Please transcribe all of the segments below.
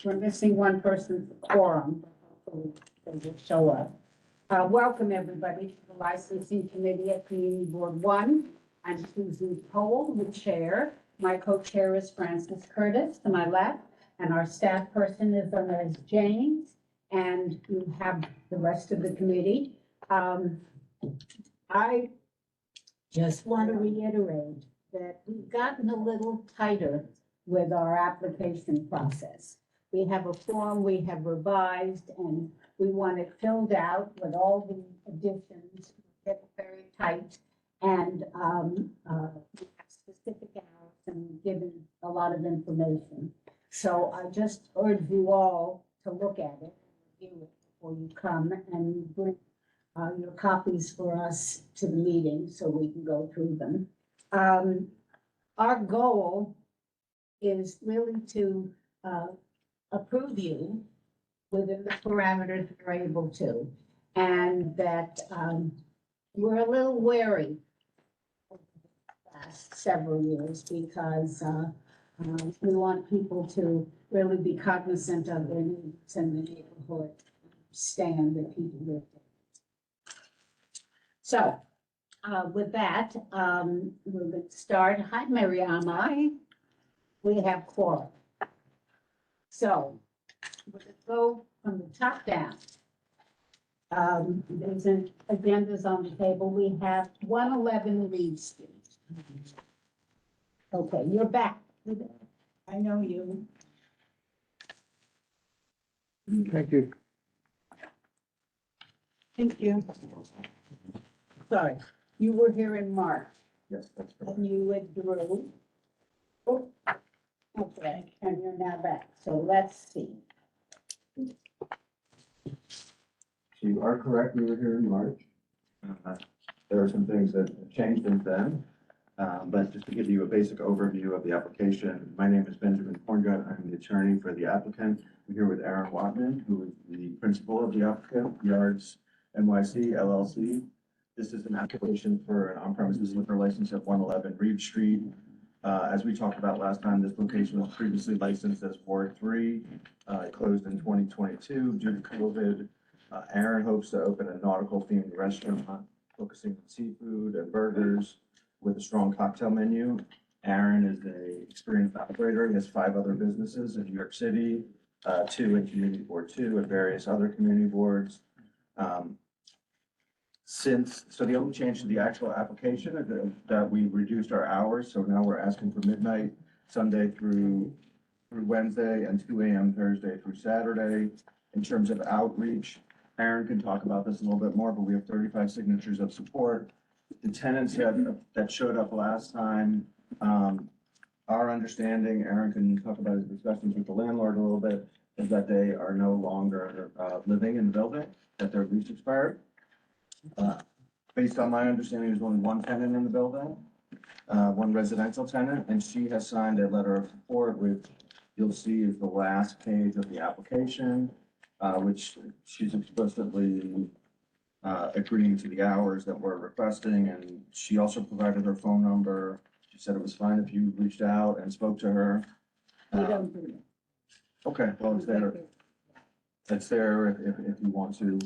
We're missing one person's quorum. Hopefully they will show up. Welcome, everybody, to the Licensing Committee at Community Board One. I'm Susan Powell, the chair. My co-chair is Francis Curtis to my left, and our staff person is Ms. James, and you have the rest of the committee. I just want to reiterate that we've gotten a little tighter with our application process. We have a form we have revised, and we want it filled out with all the additions, get very tight, and we have specific hours and given a lot of information. So I just urge you all to look at it, review it before you come, and bring your copies for us to the meeting so we can go through them. Our goal is really to approve you within the parameters we're able to, and that we're a little wary of the last several years because we want people to really be cognizant of their needs and the neighborhood stand that people live in. So with that, we're going to start. Hi, Mariama. We have quorum. So we're going to go from the top down. There's an agendas on the table. We have 111 Reed Street. Okay, you're back. I know you. Thank you. Thank you. Sorry, you were here in March. Yes, that's correct. And you withdrew. Oh, okay, and you're now back. So let's see. You are correct, we were here in March. There are some things that have changed since then. But just to give you a basic overview of the application, my name is Benjamin Korngut. I'm the attorney for the applicant. I'm here with Aaron Watman, who is the principal of the applicant, Yards NYC LLC. This is an application for an on-premises liquor license at 111 Reed Street. As we talked about last time, this location was previously licensed as Ward 3. It closed in 2022 due to COVID. Aaron hopes to open a nautical themed restaurant focusing on seafood and burgers with a strong cocktail menu. Aaron is an experienced operator. He has 5 other businesses in New York City, 2 in Community Board 2 and various other community boards. So the only change to the actual application is that we reduced our hours. So now we're asking for midnight, Sunday through Wednesday, and 2 a.m. Thursday through Saturday. In terms of outreach, Aaron can talk about this a little bit more, but we have 35 signatures of support. The tenants that showed up last time, our understanding, Aaron can talk about his discussions with the landlord a little bit, is that they are no longer living in the building, that their lease expired. Based on my understanding, there's only one tenant in the building, one residential tenant, and she has signed a letter of support, which you'll see is the last page of the application, which she's explicitly agreeing to the hours that we're requesting, and she also provided her phone number. She said it was fine if you reached out and spoke to her. We don't do that. Okay, well, it's there. It's there if you want to.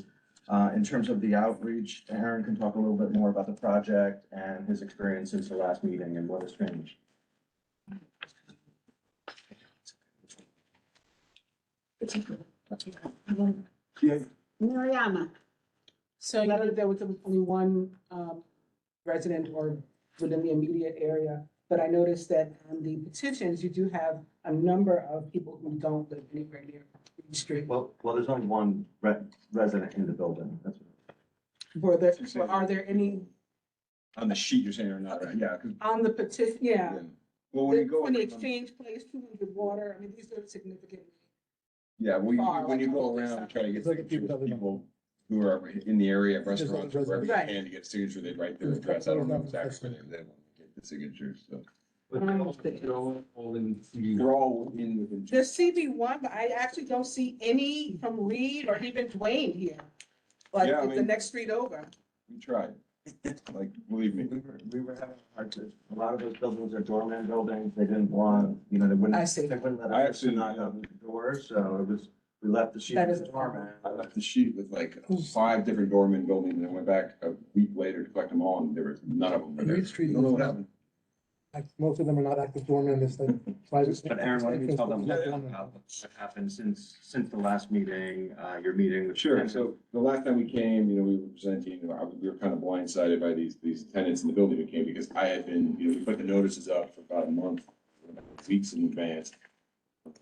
In terms of the outreach, Aaron can talk a little bit more about the project and his experience since the last meeting and what has changed. Yeah, Mariama. So you know that there was only one resident or within the immediate area, but I noticed that on the petitions, you do have a number of people who don't live anywhere near Reed Street. Well, there's only one resident in the building. That's Are there any on the sheet you're saying or not, right? Yeah. 'Cause- on the petition? Yeah. Well, when you go. When the exchange place, 200 water, I mean, these are significant. Yeah, when far, you, when you like, go on the around other and try to get It's like signatures people from that live people who are in the area of Just restaurants, like wherever you Right. can to get a signature, they write their address. I don't know exactly where they want to get the signatures, so. But they're all in CD. They're all in within. There's CB1, but I actually don't see any from Reed or even Dwayne here. Like Yeah, I it's the mean- next street over. We tried. Like, believe me, we were having a hard time. A lot of those buildings are doorman buildings. They didn't want, they wouldn't. I see. They wouldn't let I us actually- knock on the door, so it was, we left the sheet That with is the a doorman. I left the sheet with like 5 different doorman buildings and I went back a week later to collect them all and there was none of them. were there. Reed Street You don't know is what not- happened? Like, most of them are not active doormen, it's like private. But Aaron, why don't you tell them Not what doormen. happened since the last meeting, your meeting with. Sure, so the last time we came, we were presenting, we were kind of blindsided by these tenants in the building who came because I had been, we put the notices up for about a month, weeks in advance.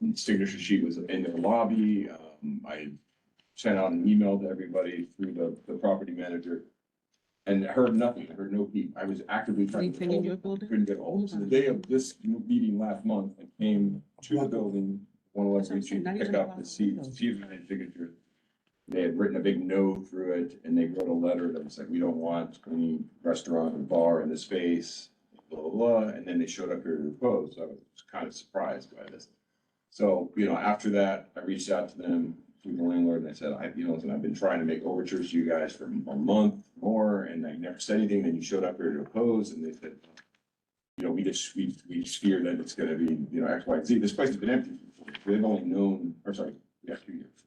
The signature sheet was in the lobby, I sent out an email to everybody through the property manager. And I heard nothing, I heard no peep, I was actively trying to. Anything in your building? Couldn't get hold. So the day of this meeting last month, I came to the building, 111 Reed Street, to pick up the seats, signature. They had written a big no through it, and they wrote a letter that was like, we don't want any restaurant or bar in the space, blah, blah, blah, and then they showed up here to propose, so I was kind of surprised by this. So, after that, I reached out to them, through the landlord, and I said, listen, I've been trying to make overtures to you guys for a month more, and I never said anything, then you showed up here to oppose, and they said, we just fear that it's gonna be, X, Y, and Z. This place has been empty. They've only known, 2 years.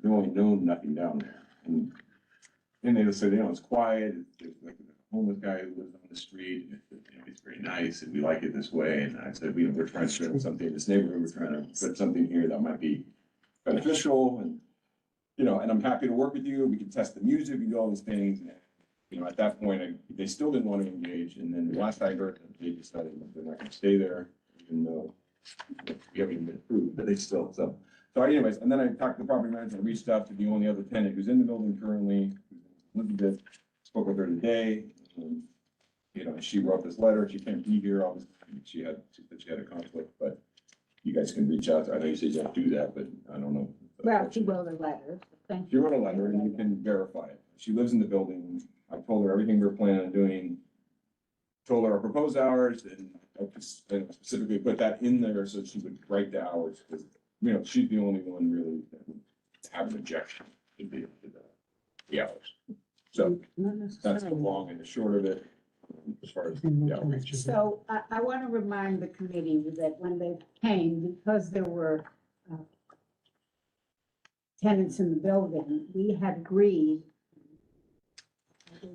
They've only known nothing down there. And they just said, it's quiet, there's like a homeless guy who lives on the street, and it's very nice, and we like it this way. And I said, we're trying to build something in this neighborhood, we're trying to put something here that might be beneficial, and and I'm happy to work with you, we can test the music, we can do all these things. And, at that point, they still didn't want to engage, and then the last I heard, they decided that they're not gonna stay there, even though we haven't even been approved, but they still, so anyways, and then I talked to the property manager, I reached out to the only other tenant who's in the building currently, Elizabeth, spoke with her today. And she wrote this letter, she can't be here, obviously, she said she had a conflict, but you guys can reach out, I know you said you don't do that, but I don't know. Well, she wrote a letter, thank She you. wrote a letter and you can verify it. She lives in the building. I told her everything we're planning on doing. Told her our proposed hours and I specifically put that in there so she would write the hours because, she's the only one really that would have an objection to the hours. So that's the long and the short of it as far as the outreach. So I want to remind the committee that when they came, because there were tenants in the building, we had agreed,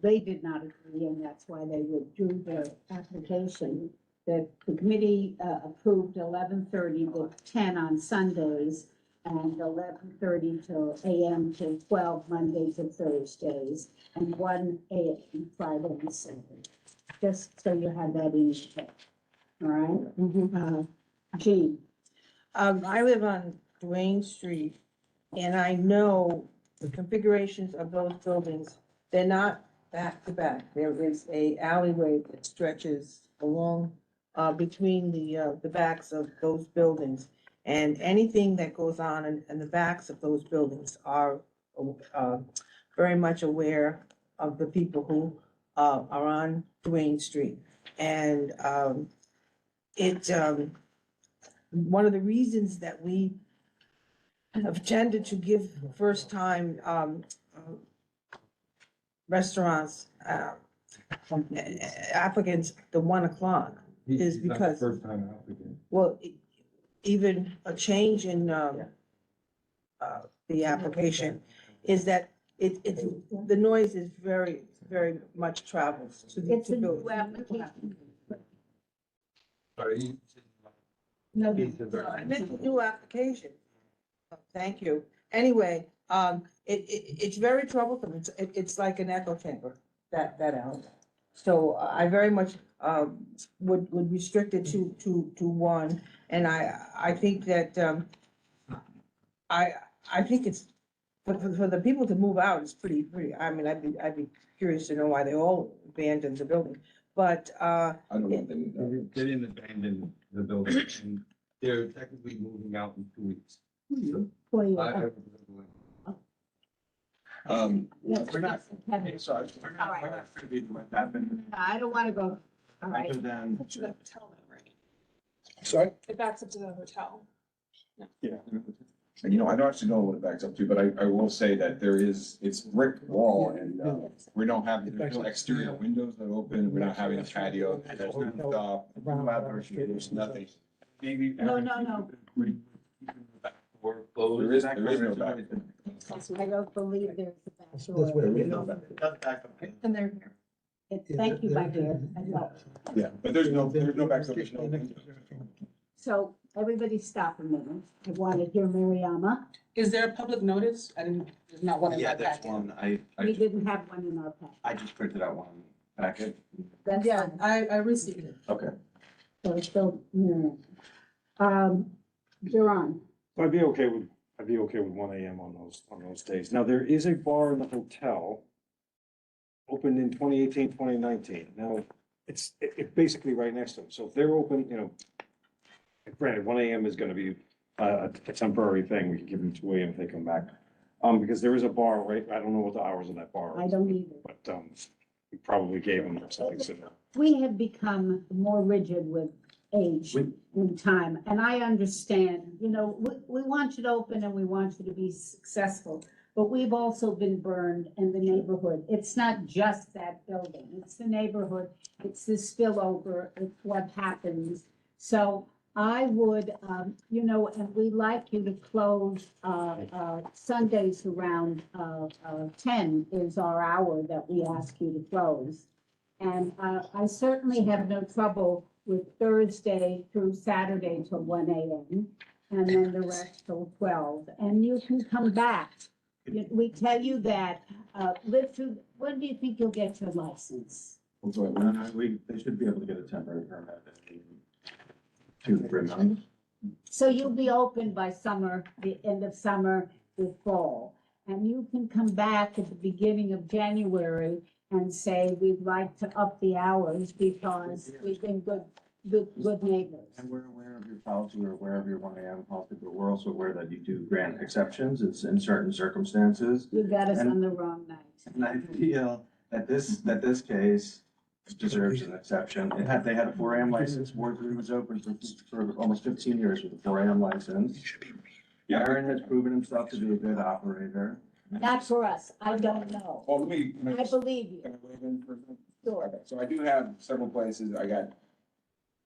they did not agree, and that's why they withdrew their application, that the committee approved 11:30 to 10 on Sundays and 11:30 till AM to 12 Mondays and Thursdays, and 1 AM Friday and Saturday. Just so you have that in your head. All right? Jean? I live on Duane Street, and I know the configurations of those buildings, they're not back to back. There is a alleyway that stretches along, between the backs of those buildings. And anything that goes on in the backs of those buildings are, very much aware of the people who, are on Duane Street. And, one of the reasons that we have tended to give first-time restaurants applicants the 1 o'clock is because, First time applicant. well, even a change in the application is that it's, the noise is very, very much travels to the. It's a to new buildings. application. No, I meant the new application. Thank you. Anyway, it's very troublesome. It's like an echo chamber, that alley. So I very much, would restrict it to 1. And I think that, I think it's, for the people to move out, it's pretty, I mean, I'd be curious to know why they all abandoned the building. But, I don't know if they knew that. They didn't abandon the building, and they're technically moving out in 2 weeks. For you. Yes, We're not, Kevin. sorry, we're not privy to what happened I don't want to go, all right. other than, To the hotel, though, right? Sorry? It backs up to the hotel. yeah. You know, I don't actually know what it backs up to, but I will say that it's brick wall and, we don't have, there's no exterior windows that open, we're not having a patio, there's no stop, no outdoor shade, there's nothing. Maybe. No, no. Or closed. There is no back. I don't believe there's a back That's door. where we And they're, Thank you, my dear. I know. Yeah, but there's no back, so there's no windows. So everybody stop a minute. I want to hear Mariama. Is there a public notice? I didn't, there's not one in Yeah, my there's packet. one. We didn't have one in our pack. I just printed out one packet. That's yeah, fine. I received it. Okay. So it's still, Duran, I'd be okay with one AM on those days. Now, there is a bar in the hotel opened in 2018, 2019. Now, it's basically right next to them. So if they're open, you know, granted, one AM is gonna be a temporary thing. We can give them two AM if they come back. Because there is a bar, right? I don't know what the hours of that bar I is, don't either. but, we probably gave them something similar. We have become more rigid with age and time, and I understand, you know, we want you to open and we want you to be successful, but we've also been burned in the neighborhood. It's not just that building, it's the neighborhood, it's the spillover, it's what happens. So I would, you know, and we like you to close, Sundays around, 10 is our hour that we ask you to close. And I certainly have no trouble with Thursday through Saturday till 1 AM, and then the rest till 12. And you can come back. We tell you that, live through, when do you think you'll get your license? They should be able to get a temporary permit in 2 to 3 months. So you'll be open by summer, the end of summer, the fall. And you can come back at the beginning of January and say, we'd like to up the hours because we've been good neighbors. And we're aware of your policy, we're aware of your 1 AM policy, but we're also aware that you do grant exceptions in certain circumstances. You got us on the wrong night. And I feel that this case deserves an exception. They had a 4 AM license, Ward 3 was open for almost 15 years with a 4 AM license. Aaron has proven himself to be a good operator. Not for us, I don't know. Well, let me. I believe you. Can I weigh in for a second? Sure. Okay, so I do have several places. I got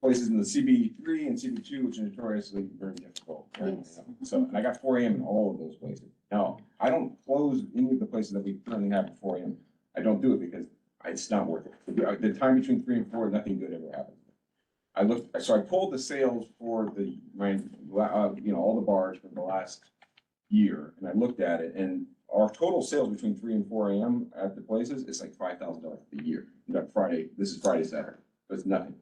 places in the CB3 and CB2, which are notoriously very difficult. Right? Yes. So, and I got 4 AM in all of those places. Now, I don't close any of the places that we currently have at 4 AM. I don't do it because it's not worth it. The time between 3 and 4, nothing good ever happens. So I pulled the sales for all the bars for the last year, and I looked at it, and our total sales between 3 and 4 AM at the places is like $5,000 a year. This is Friday, Saturday, so it's nothing.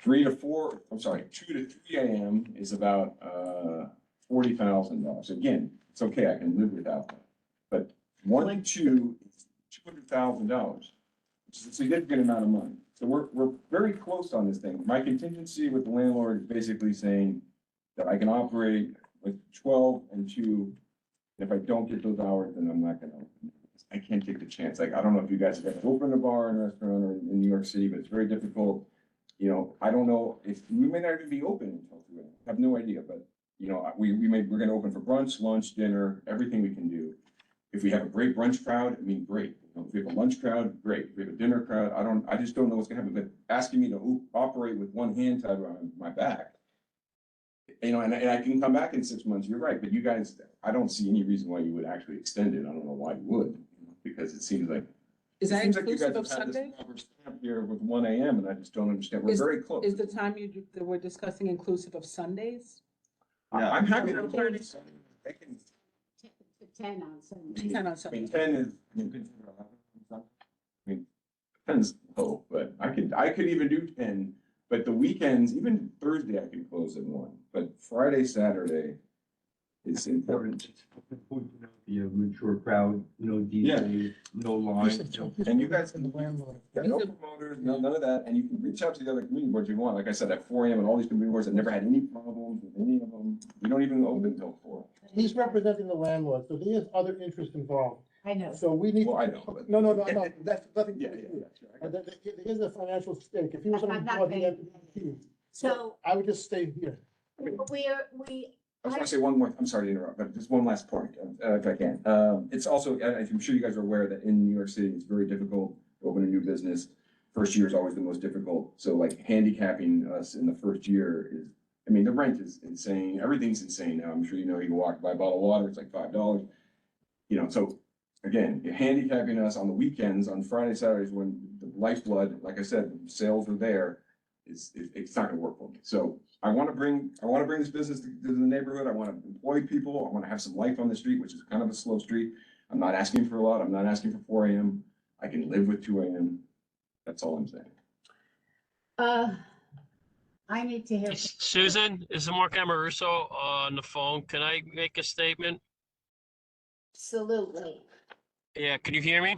2 to 3 AM is about $40,000. Again, it's okay, I can live without that. But 1 to 2 is $200,000, which is a significant amount of money. So we're very close on this thing. My contingency with the landlord is basically saying that I can operate with 12 and 2. If I don't get those hours, then I'm not gonna open. I can't take the chance. Like, I don't know if you guys have ever opened a bar and restaurant or in New York City, but it's very difficult. You know, I don't know if we may not even be open until 3. I have no idea, but you know, we're gonna open for brunch, lunch, dinner, everything we can do. If we have a great brunch crowd, I mean, great. You know, if we have a lunch crowd, great. If we have a dinner crowd, I just don't know what's gonna happen. But asking me to operate with one hand tied around my back, you know, and I can come back in 6 months, you're right, but you guys, I don't see any reason why you would actually extend it. I don't know why you would, because it seems like. Is that it seems like you inclusive guys of have had this Sunday? rubber stamp here with 1 AM, and I just don't understand. We're very close. Is the time that we're discussing inclusive of Sundays? I'm happy to. I can, To 10 on Sunday. 10 on I mean, Sunday. 10 is, you consider 11 or something? I mean, 10's low, but I could even do 10, but the weekends, even Thursday, I can close at 1, but Friday, Saturday is important. Be a mature crowd, no DJ, no line. And you guys And the landlord. no promoters, none of that, and you can reach out to the other community boards you want. Like I said, at 4 AM and all these community boards, I've never had any problems with any of them. We don't even open until 4. He's representing the landlord, so there is other interest involved. I know. So we need. Well, I know, but- No, that's nothing. Yeah, yeah, yeah. There is a financial stake. If he was on the I'm not board, he paying. had to. So I would just stay here. we I just want to say one more, I'm sorry to interrupt, but just one last point, if I can. It's also, I'm sure you guys are aware that in New York City, it's very difficult to open a new business. First year is always the most difficult. So like handicapping us in the first year is, I mean, the rent is insane. Everything's insane now. I'm sure you know, you can walk buy a bottle of water, it's like $5. You know, so again, you're handicapping us on the weekends, on Friday, Saturdays, when the lifeblood, like I said, the sales are there, it's not gonna work for me. So I wanna bring this business to the neighborhood. I wanna employ people. I wanna have some life on the street, which is kind of a slow street. I'm not asking for a lot. I'm not asking for 4 AM. I can live with 2 AM. That's all I'm saying. I need to hear. Susan, is Mark Amaruso on the phone? Can I make a statement? Absolutely. Yeah, can you hear me?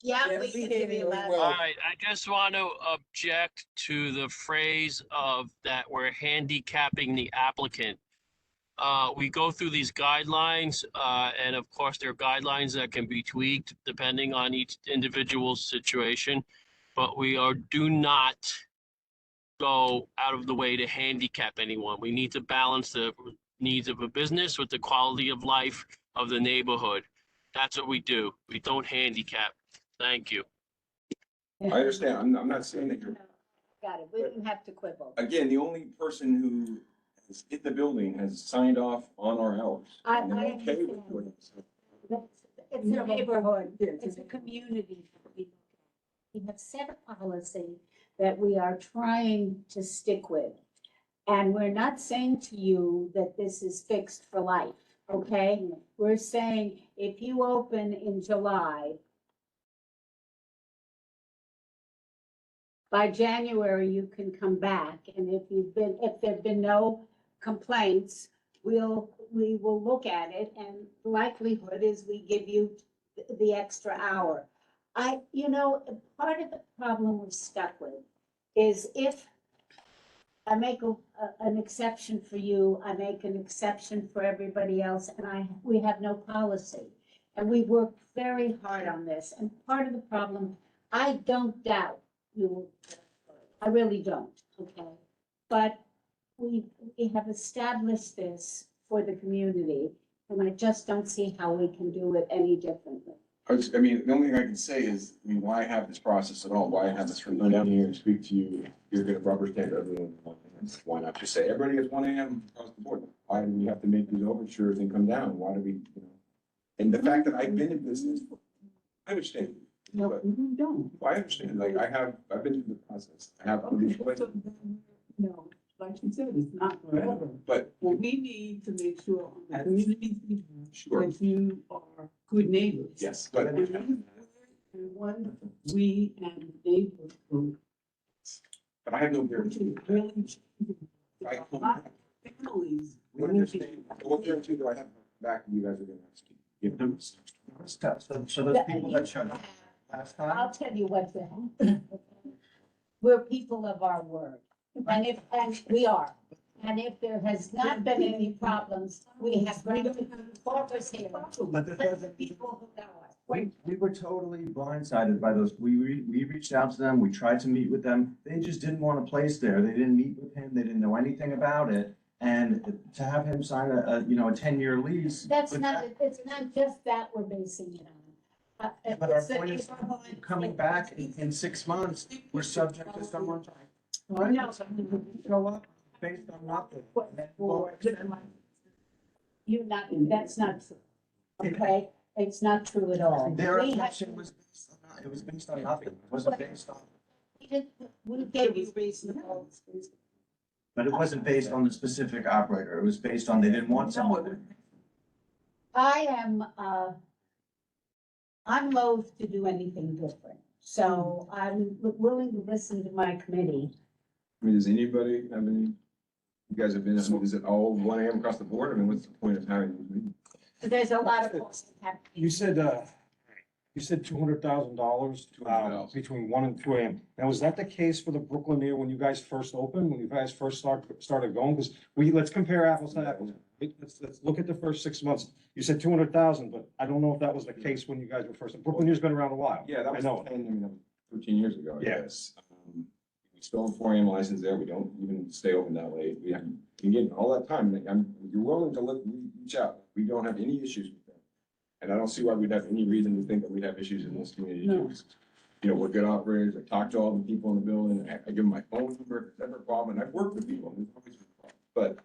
Yeah, Yeah, we we can hear hear you you loud. well. All right, I just want to object to the phrase of that we're handicapping the applicant. We go through these guidelines, and of course, there are guidelines that can be tweaked depending on each individual's situation, but do not go out of the way to handicap anyone. We need to balance the needs of a business with the quality of life of the neighborhood. That's what we do. We don't handicap. Thank you. I understand. I'm not saying that you're, Got it. We didn't have to quibble. again, the only person who is in the building has signed off on our hours. And they're I okay with understand. doing it. It's a neighborhood, it's a community. We have set a policy that we are trying to stick with. And we're not saying to you that this is fixed for life, okay? We're saying if you open in July, by January, you can come back. And if there've been no complaints, we will look at it, and the likelihood is we give you the extra hour. Part of the problem we're stuck with is if I make an exception for you, I make an exception for everybody else, and we have no policy. And we worked very hard on this, and part of the problem, I don't doubt you, I really don't, okay? But we have established this for the community, and I just don't see how we can do it any differently. The only thing I can say is, why have this process at all? Why have this come down here and speak to you? You're gonna rubber stamp everyone. Why not just say everybody gets 1 AM across the board? Why do we have to make these overtures and come down? Why do we, And the fact that I've been in business, I understand. No, But you don't. I understand, like, I've been through the process. I have, No, like you said, it's not forever. but Well, we need to make sure on the community sure, that you are good neighbors. yes, but And one, we and the neighborhood, I have no guarantee. which really I a lot of families. what understand, what guarantee do I have back when you guys are gonna ask me? Give them. So those people that showed up last I'll time, tell you what to happen. We're people of our word, and we are. And if there has not been any problems, we have reporters here. but this wasn't, People who know us. we were totally blindsided by those. We reached out to them, we tried to meet with them. They just didn't want a place there. They didn't meet with him. They didn't know anything about it. And to have him sign a 10-year lease. It's not just that we're basing it on. But our It's a point is, neighborhood. coming back in 6 months, we're subject to someone No. show up based on nothing. That's not true, okay? It's not true at all. Their We have- objection was, it was based on nothing. It wasn't based on, we gave you reasonable. but it wasn't based on the specific operator. It was based on they didn't want someone. I'm loath to do anything different, so I'm willing to listen to my committee. Does anybody have any, you guys have been, is it all 1 AM across the board? What's the point of having these meetings? There's a lot of costs happening. You said $200,000 $200,000. between 1 and 2 AM. Now, was that the case for the Brooklyn Air when you guys first opened, when you guys first started going? Because let's compare apples to apples. Let's look at the first 6 months. You said 200,000, but I don't know if that was the case when you guys were first. Brooklyn Air's been around a while. Yeah, that was, I know. that was 13 years ago, I Yeah. guess. We still have 4 AM license there. We don't even stay open that late. We have, again, all that time, like, you're willing to reach out. We don't have any issues with that. And I don't see why we'd have any reason to think that we'd have issues in this community. No. You know, we're good operators. I talk to all the people in the building. I give them my phone number if it's ever a problem. And I've worked with people. And it's always been a problem.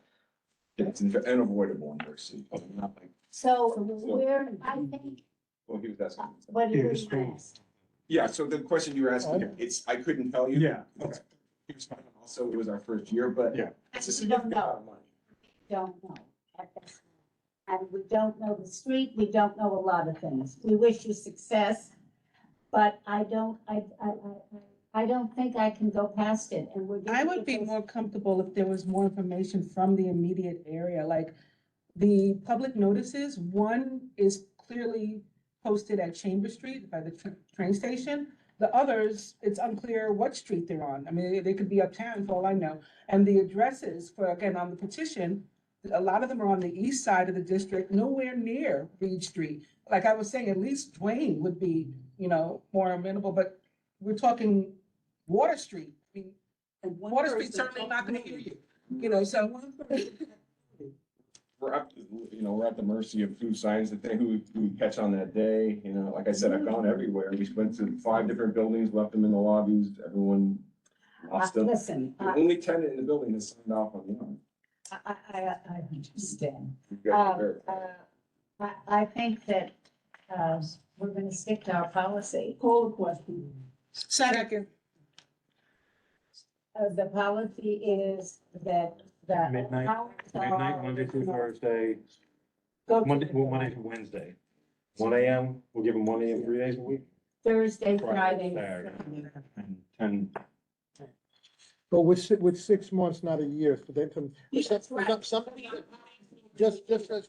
But it's unavoidable in York City. I'm not like, So we're, I think, well, he was asking. what Yeah, did just we wait. ask? Yeah, so the question you were asking, I couldn't tell you. Yeah. Okay. Also, it was our first year, but. Yeah. It's a We don't significant know. amount of money. Don't know. at this time. And we don't know the street, we don't know a lot of things. We wish you success, but I don't think I can go past it, and we're. I would be more comfortable if there was more information from the immediate area, like the public notices. One is clearly posted at Chamber Street by the train station. The others, it's unclear what street they're on. I mean, they could be uptown for all I know. And the addresses for, again, on the petition, a lot of them are on the east side of the district, nowhere near Reed Street. Like I was saying, at least Dwayne would be, more amenable, but we're talking Water Street. I mean, and Water Street's certainly not gonna hear you, so. We're at the mercy of who signs the thing, who we catch on that day, like I said, I've gone everywhere. We went to 5 different buildings, left them in the lobbies, everyone lost them. Listen, The only tenant in the building has signed off on the arm. I understand. We've got to verify. I think that, we're gonna stick to our policy. Call the question. Second. The policy is that the. Midnight, hours are- Midnight, Monday through Thursday, Go to Monday to Wednesday. 1 AM, we'll give them 1 AM 3 days a week. Thursday, Friday. Saturday. And 10, But with 6 months, not a year, so they can. That's right. Just as,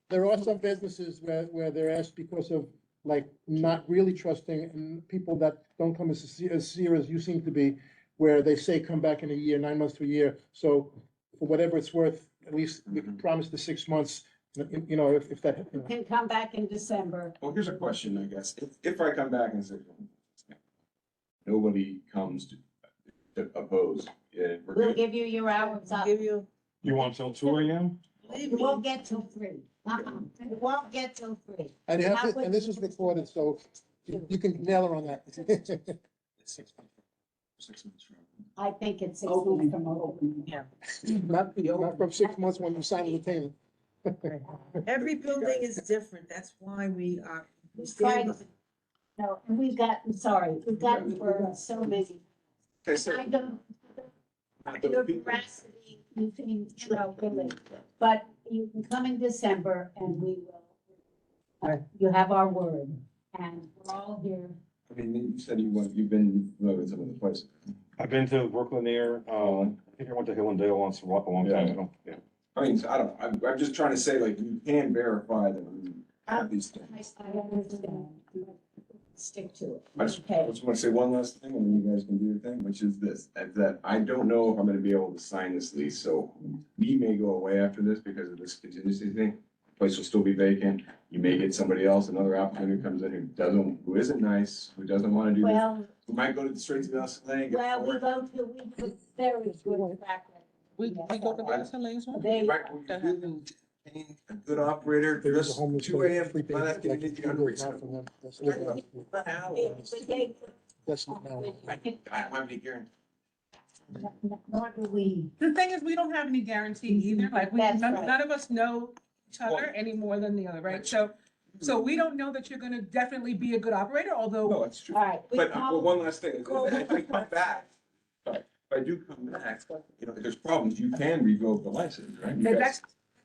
there are some businesses where they're asked because of like not really trusting and people that don't come as sincere as you seem to be, where they say come back in a year, 9 months to a year. So for whatever it's worth, at least we can promise the 6 months, if that. You can come back in December. Well, here's a question, I guess. If I come back and say, nobody comes to oppose, we're We'll good. give you your hours up. Give you, you want till 2 AM? You won't get till 3. You won't get till 3. And this is recorded, so you can nail her on that. 6 months from. I think it's 6 months from opening. yeah. Not from 6 months when you sign the retainer. Every building is different. That's why we are. Right. No, and we've gotten for so many. Okay, so. I don't, your veracity, you can, really, but you can come in December and we will. You have our word, and we're all here. I mean, you said you've been to some of the places. I've been to Brooklyn here, I think I went to Hill and Dale once, a long time ago. Yeah. I mean, I'm just trying to say, like, you can verify that we have these things. I understand. Stick to it. I just Okay. want to say one last thing, and then you guys can do your thing, which is this, that I don't know if I'm gonna be able to sign this lease, so we may go away after this because of this contingency thing. Place will still be vacant. You may get somebody else, another applicant who comes in who isn't nice, who doesn't want to do this. Well, Who might go straight to the SLA. we have very good track record. We go to the SLA's one? They, Right, when you're doing a good operator, There is a just homeless 2 AM, sleeping, not like, asking anything unreasonable. That's not now. I don't have any guarantee. nor do we. The thing is, we don't have any guarantee either, like, That's none right. of us know each other any more than the other, right? So we don't know that you're gonna definitely be a good operator, although, No, that's true. All right. we But call- one last thing, if I come back, if I do come back, if there's problems, you can revoke the license, right? You guys- that's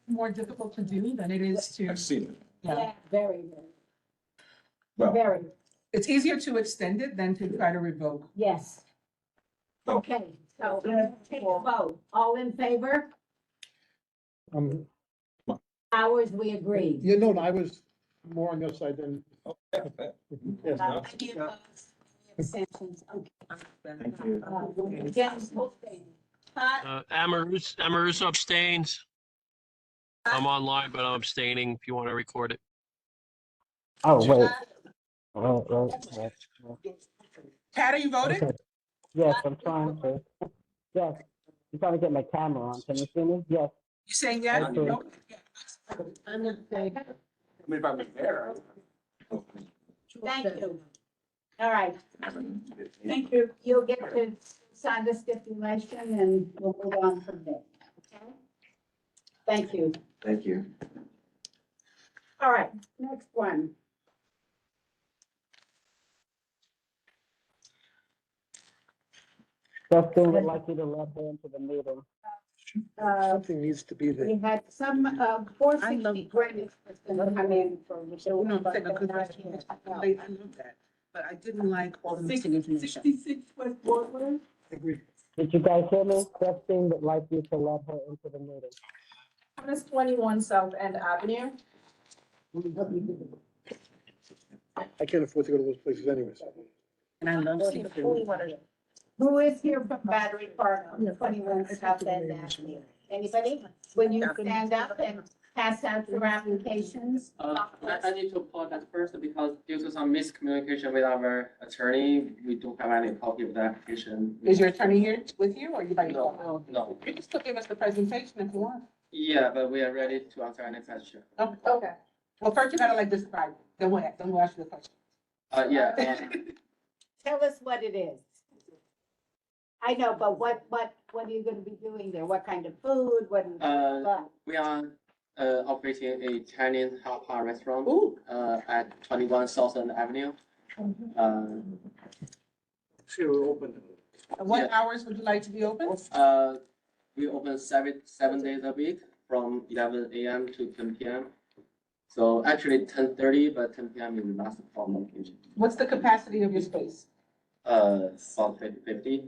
more difficult to do than it is to, I've seen it. Yeah, very, Well, very, it's easier to extend it than to try to revoke. yes. Okay, so take a vote. All in favor? Hours, we agree. I was more on your side than. Yes. Any opposed? Abstentions? Okay. thank you. Janice Holstein. Amaruso abstains. I'm online, but I'm abstaining if you want to record it. Oh, wait. Pat, are you voting? Okay. Yes, I'm trying to. Yes, I'm trying to get my camera on. Can you see me? Yes. You saying yes? Okay. No? I'm gonna say, I mean, if I was there. thank you. All right, Thank you. you'll get to sign the stipulation and we'll move on from there. Okay? Thank you. Thank you. All right, next one. Justin would like you to let her into the meeting. Something needs to be there. We had some, 460 Greenwich was gonna come in for No, Michelle, but second, they're because not that's, here. I love that, but I didn't like all the missing information. 66 West Broadway? Agree. Did you guys hear me? Justin would like you to let her into the meeting. This 21 South End Avenue. I can't afford to go to those places anyways. And I love seafood. Who is here from Battery Park on 21 South End Avenue? Anybody? When you stand up and pass out your applications? I need to apologize first because due to some miscommunication with our attorney, we don't have any copy of the application. Is your attorney here with you or you by yourself? No. You can still give us the presentation if you want. Yeah, but we are ready to answer any question. Okay. Well, first you gotta like describe it. Then we'll ask you the question. Tell us what it is. I know, but what are you gonna be doing there? What kind of food? What? We are operating a Chinese hot pot restaurant Ooh. at 21 Southern Avenue. See, we're open. And what Yeah. hours would you like to be open? We open seven days a week from 11 a.m. to 10 p.m. So actually 10:30, but 10 p.m. is the last call location. What's the capacity of your space? About 50.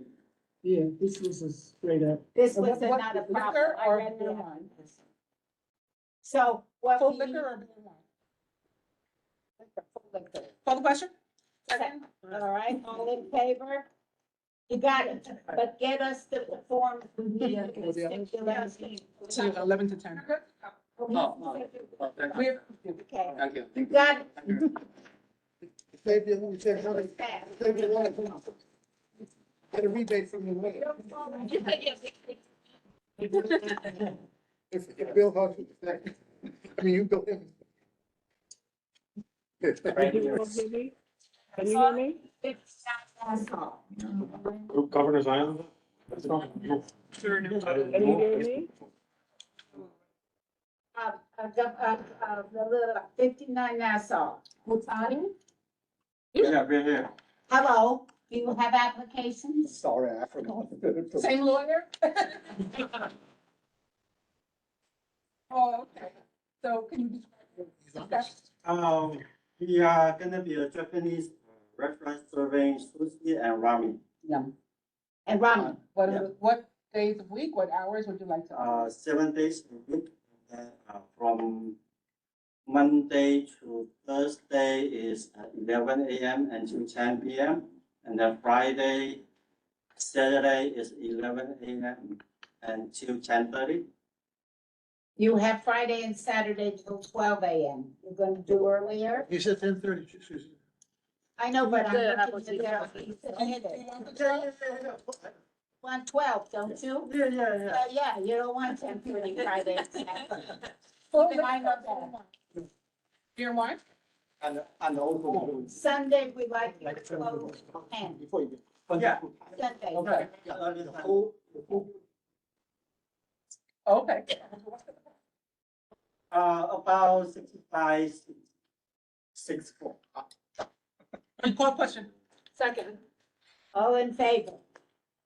Yeah, this was a straight up. This was What- not a liquor problem. I or read beer the- wine? So what? Full we liquor need- or beer wine? Full liquor. Call the question? All right, all in favor? You got it, but get us the form. To 11 to 10. Thank you. We're, Okay, Thank you. you got it. Thank you. Save you, save money, Fast. save your life. Get a rebate from your money. If Bill Huff, I mean, you bill him. Can you hear me? Can you hear me? That's all. Governor's Island? Can you hear me? The 59 Nassau. Mutani? Yeah, we're here. Hello, do you have applications? Sorry, I forgot. same lawyer? Oh, okay. So can you describe? We are gonna be a Japanese restaurant serving sushi and ramen. Yum. And ramen. What days of week, what hours would you like to? 7 days a week. From Monday to Thursday is at 11 a.m. until 10 p.m. And then Friday, Saturday is 11 a.m. until 10:30. You have Friday and Saturday till 12 a.m. You're gonna do earlier? You said 10:30, Susan. I know, but I'm Yeah, looking at Yeah. 112, don't you? Yeah, you don't want 10:30 Friday. and Saturday. Full Then I know liquor. Beer and wine? And also. Sunday, we like you to close at 10. Before you. Yeah. Sunday. Okay. Okay. About 65, 64. You call question? Second. All in favor?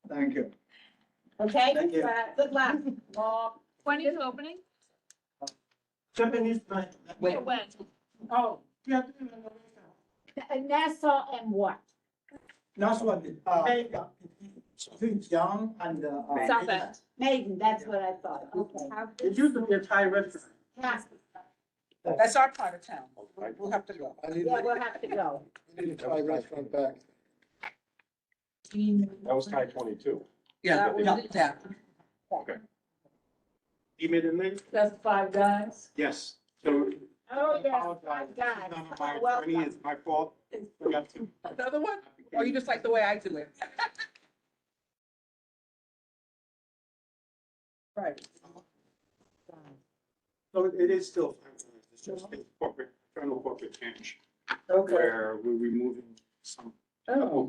Thank you. Okay? Thank you. Good luck. When is opening? Japanese. Wait. When? Oh, Yeah. Nassau and what? Last one, Young and. South End. Maiden, that's what I thought. Okay. It used to be a Thai restaurant. Yeah, that's our part of town. We'll have to go. I need, yeah, we'll have to go. I need to try restaurant back. That was Thai 22. Yeah, yeah. Okay. Immediately? That's Five Guys. Yes. So Oh, yeah, Apologize. my God. None of my Welcome. attorney, it's my fault. Forgot to. Another one? Or you just like the way I do it? Right. So it is still, it's just a corporate, general corporate change, Okay. where we're removing some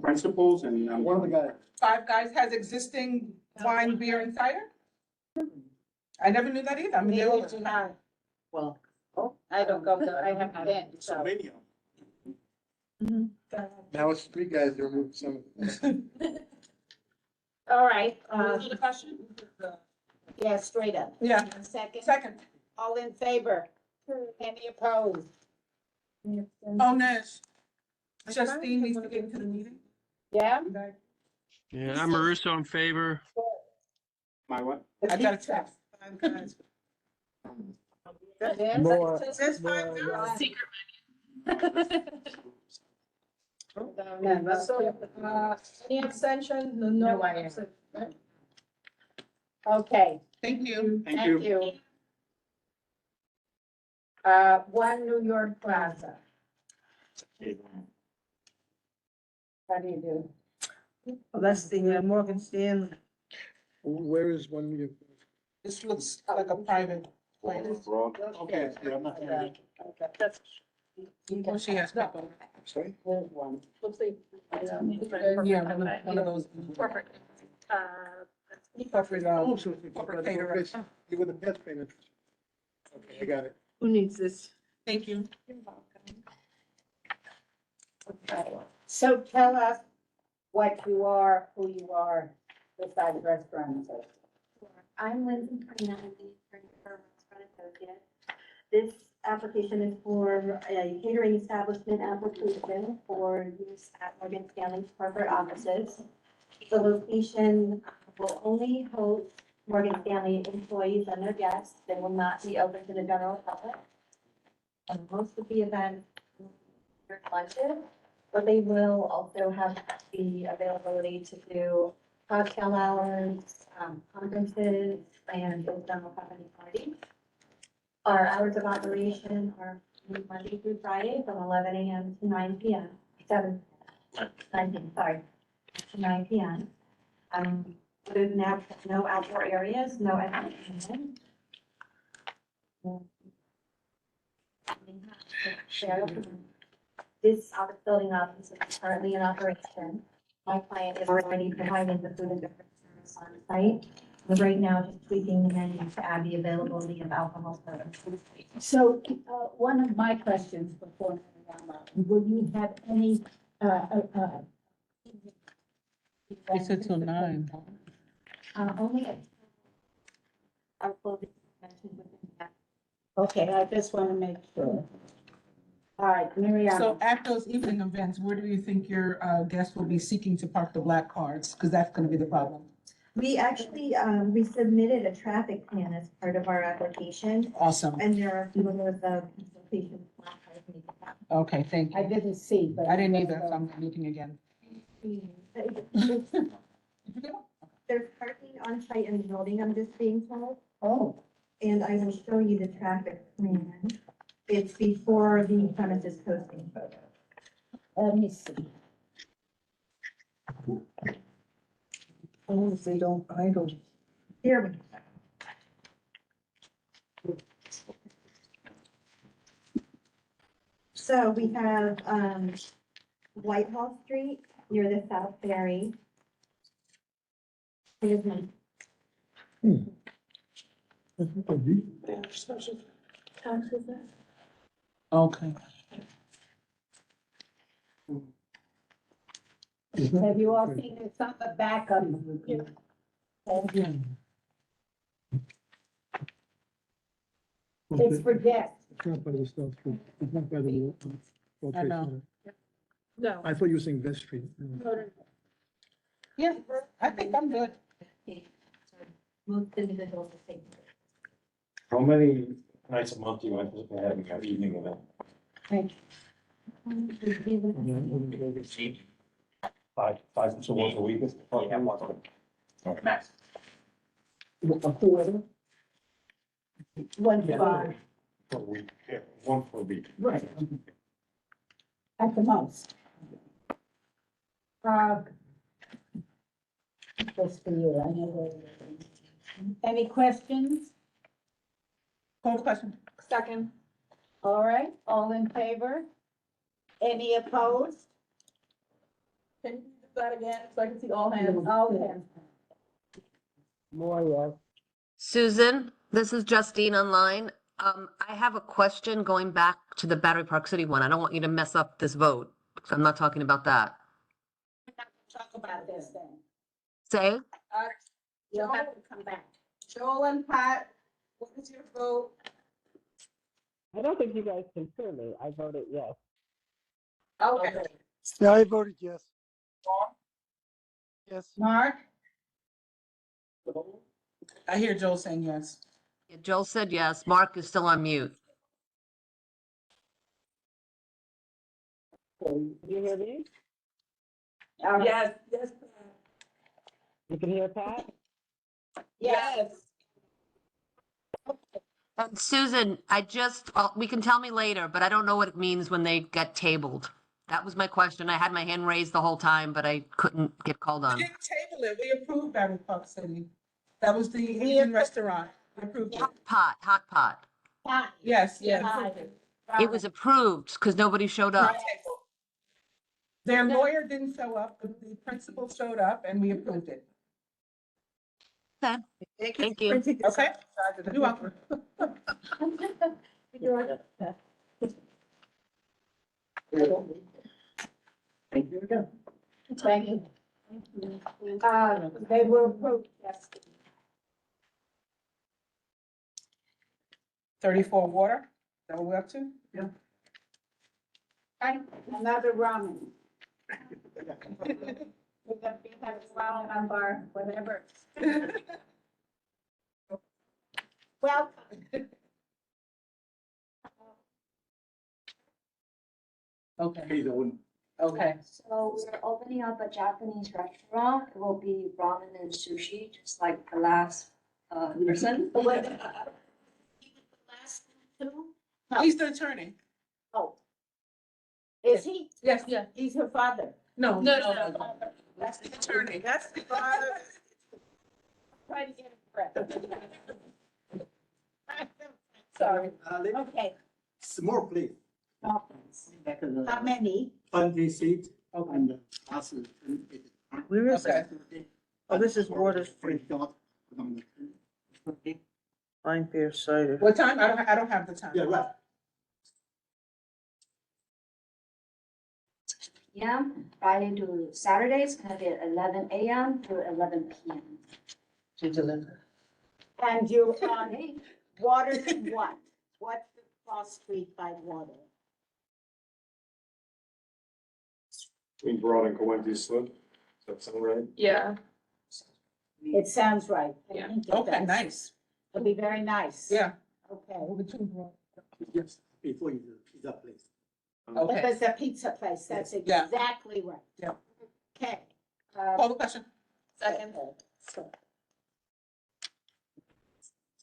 principles and. One of the guys. Five Guys has existing wine, beer, and cider? I never knew that either. I mean, they all. Well, I don't go, I haven't been, So so. many of Now it's three guys that removed some. All right, Another question? yeah, straight up. Yeah, Second, second. all in favor? Any opposed? Oh, Nash. Justine needs to get into the meeting. Yeah? Yeah, I'm Maruso in favor. my what? I got a text. More, Says more, five yeah. Any abstention? No. Okay, Thank you. Thank thank you. you. One New York Plaza. How do you do? Oh, that's the Morgan Stanley. Where is one you? This looks like a private place. Okay, yeah, I'm not. Okay. Oh, she has people. Sorry? There's one. Yeah, one of those. Corporate. Corporate, Oh, so it's corporate caterer. You with the pet payment. Okay, I got it. Who needs this? Thank you. So tell us what you are, who you are, besides restaurant associate. I'm Lindsay Carina, I'm the attorney for Restaurant Associates. This application is for a catering establishment application for use at Morgan Stanley's corporate offices. The location will only host Morgan Stanley employees and their guests. They will not be open to the general public. And most of the events are lunches, but they will also have the availability to do cocktail hours, conferences, and general company parties. Our hours of operation are Monday through Friday from 11 a.m. to 9 p.m. 9 p.m. There's now no outdoor areas, no entertainment. This office building office is currently in operation. My client is already providing the food and beverage service on site. We're right now just tweaking the menu to add the availability of alcohol service. So, one of my questions before, will you have any, They said till 9. Only our clothing mentioned within that. okay, I just want to make sure. All right, Mariana. So at those evening events, where do you think your guests will be seeking to park the black cars? Because that's going to be the problem. We actually, we submitted a traffic plan as part of our application, Awesome. and there are a few of the consultations. Okay, thank I you. didn't see, but. I didn't either, so I'm looking again. There's parking on site in the building, I'm just being told, Oh, and I will show you the traffic plan. It's before the premises posting photo. let me see. Oh, if they don't idle. Here we go. So we have, Whitehall Street near the South Ferry. Here's my house is there. Okay. Have you all seen this on the back of the? It's for guests. It's not by the South Street. It's not by the World I Trade know. Center. No. I thought you were saying West Street. Yeah, I think I'm good. Most individuals will take. How many nights a month do you anticipate having your evening event? Thank Five, so once a week? Yeah, once a week. Okay, max. A quarter. 1 5, Per week, yeah, one per week. right. At the most. Just for you, I know. Any questions? Call the question. Second. All right, all in favor? Any opposed? Can you do that again, so I can see all hands? All hands. More, yes. Susan, this is Justine online. I have a question going back to the Battery Park City one. I don't want you to mess up this vote. I'm not talking about that. Talk about this then. Say, You'll have to come back. Joel and Pat, what is your vote? I don't think you guys can hear me. I voted yes. Okay. Yeah, I voted yes. Yes. Mark? I hear Joel saying yes. Joel said yes. Mark is still on mute. Can you hear me? Yes, yes. You can hear Pat? Yes. And Susan, we can tell me later, but I don't know what it means when they get tabled. That was my question. I had my hand raised the whole time, but I couldn't get called We on. didn't table it. We approved Battery Park City. That was the Indian restaurant. We approved it. Hot pot. Yes, yes. It was approved because nobody showed up. Their lawyer didn't show up, but the principal showed up and we approved it. Okay. Thank you. Okay? You're welcome. Thank you again. Thank you. They were approved, yes. 34 water, is that what we're up to? Yeah. Right, another ramen. We're gonna be having ramen on bar, whatever. Welcome. Okay. Okay. So we're opening up a Japanese restaurant. It will be ramen and sushi, just like the last person. He's the attorney. Oh. Is he? Yes, yeah. He's her father. No. No. That's the attorney. That's the father. Try to get a breath. Sorry. Okay. Small, please. How many? 20 seats. Okay. And last. Where is Okay. that? Oh, this is Water Street. Fine Fair Cider. What time? I don't have the time. Yeah, right. PM, Friday to Saturday, it's gonna be at 11 AM to 11 PM. To deliver. And you, water and what? What's the cross street by water? Between Broad and Coenties Slip. Does that sound right? Yeah. It sounds right. I Yeah. think it Okay, does. nice. It'll be very nice. Yeah. Okay. Yes, before you pizza place. If Okay. it's a pizza place, that's Yeah. exactly right. Yeah. Okay. Call the question. Second.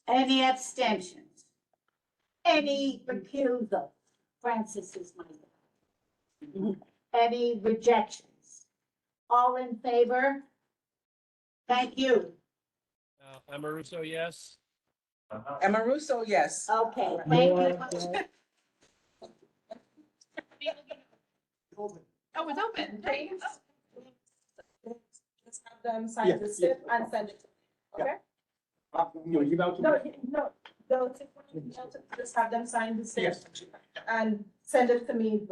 Any abstentions? Any recusal? Francis is my. Any rejections? All in favor? Thank you. Amaruso, yes. Emma Russo, yes. Okay, thank you. Oh, it's open. Thanks. Let's have them sign Yeah, the yeah. slip and send it. Okay? You email to me? No, just have them sign the slip Yes. and send it to me,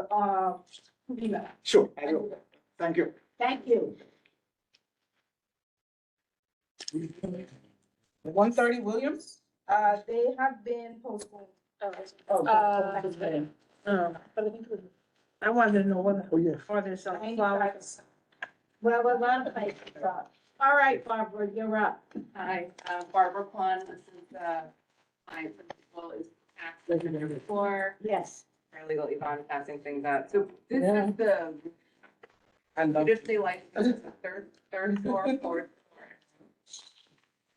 email. Sure, I will. Thank you. Thank you. 130 Williams, they have been postponed. I wanted to know whether, Oh, yes. are there some flowers? Well, a lot of places are. All right, Barbara, you're up. Hi, Barbara Kwan, this is, my principal is tax for Yes. paralegal Yvonne passing things out. So this is the, traditionally like, this is the third floor, fourth floor.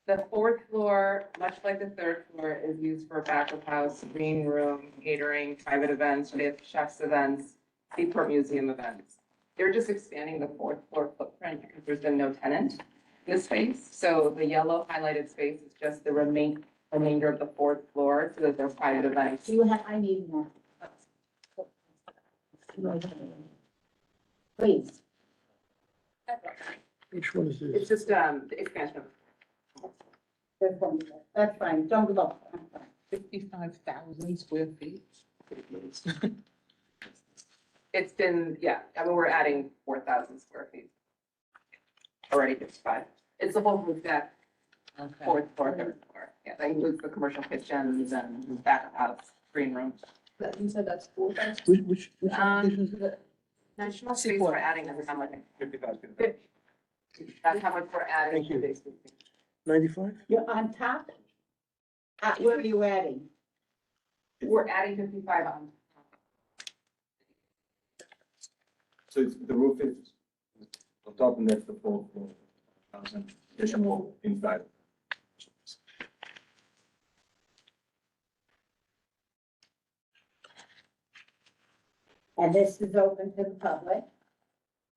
The fourth floor, much like the third floor, is used for back of house, green room, catering, private events, chefs events, Seaport Museum events. They're just expanding the fourth floor footprint because there's been no tenant. this space. So the yellow highlighted space is just the remainder of the fourth floor, so that they're private events. Do you have, I need more. Please. Which one is this? It's just, the expansion of That's fine, don't go. 55,000 square feet. It's been, yeah, I mean, we're adding 4,000 square feet. Already 55. It's the whole roof deck, Okay. fourth floor, third floor. Yeah, that includes the commercial kitchens and back of house, green rooms. You said that's 4,000? Which application is it? National space we're adding is how much? 50,000. That's how much we're adding. Thank you. to this. 95? You're on top? Where are you adding? We're adding 55 on. So the roof is on top and that's the full floor. Additional inside. And this is open to the public?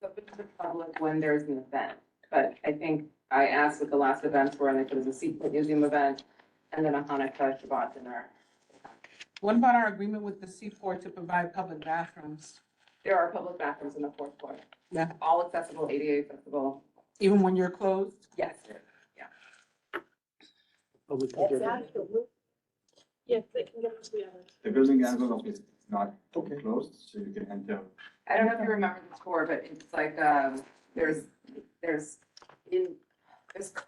Open to the public when there's an event, but I think I asked at the last events where there was a Seaport Museum event and then a Hanukkah Shabbat dinner. What about our agreement with the Seaport to provide public bathrooms? There are public bathrooms in the fourth floor. Yeah. All accessible, ADA accessible. Even when you're closed? Yes. That's absolutely. Yes, they can get to the others. The building envelope is not closed, so you can enter. I don't know if you remember the tour, but it's like, there's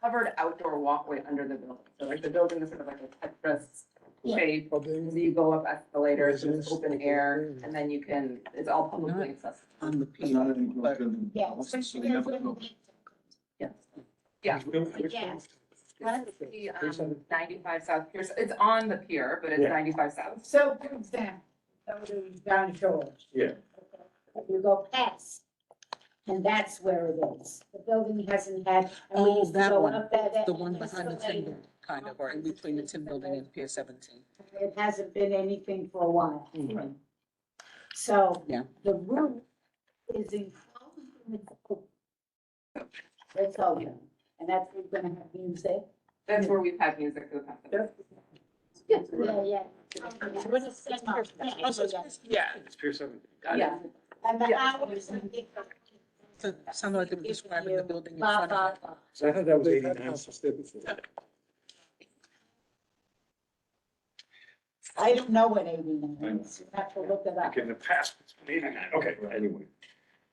covered outdoor walkway under the building. So like the building is sort of like a Tetris shape. So you go up escalators, it's open air, and then you can, it's all publicly accessible. On the It's not an enclosed building. Yeah. So you never know. Yes. Yeah. Yes. That's the 95 South Pier. It's on the pier, but it's Yeah. 95 South. So, for example, down George. Yeah. You go past, and that's where it is. The building hasn't had. and we Oh, used to that go one, up that the one behind the escalator. tin building, kind of, or in between the tin building and Pier 17. It hasn't been anything for a while. So Yeah. the roof is enclosed and it's open. It's open, and that's where we're gonna have music. That's where we've had music for the past. Yeah, yeah. We're gonna set up. Yeah. It's Pier 7. Yeah. And the Yeah. hours and the. So it sounded like they were describing the building in Blah, front of it. blah, blah. So I thought that was 89. I don't know what 89 is. You have to look it up. Okay, in the past, it's been 89. Okay, anyway.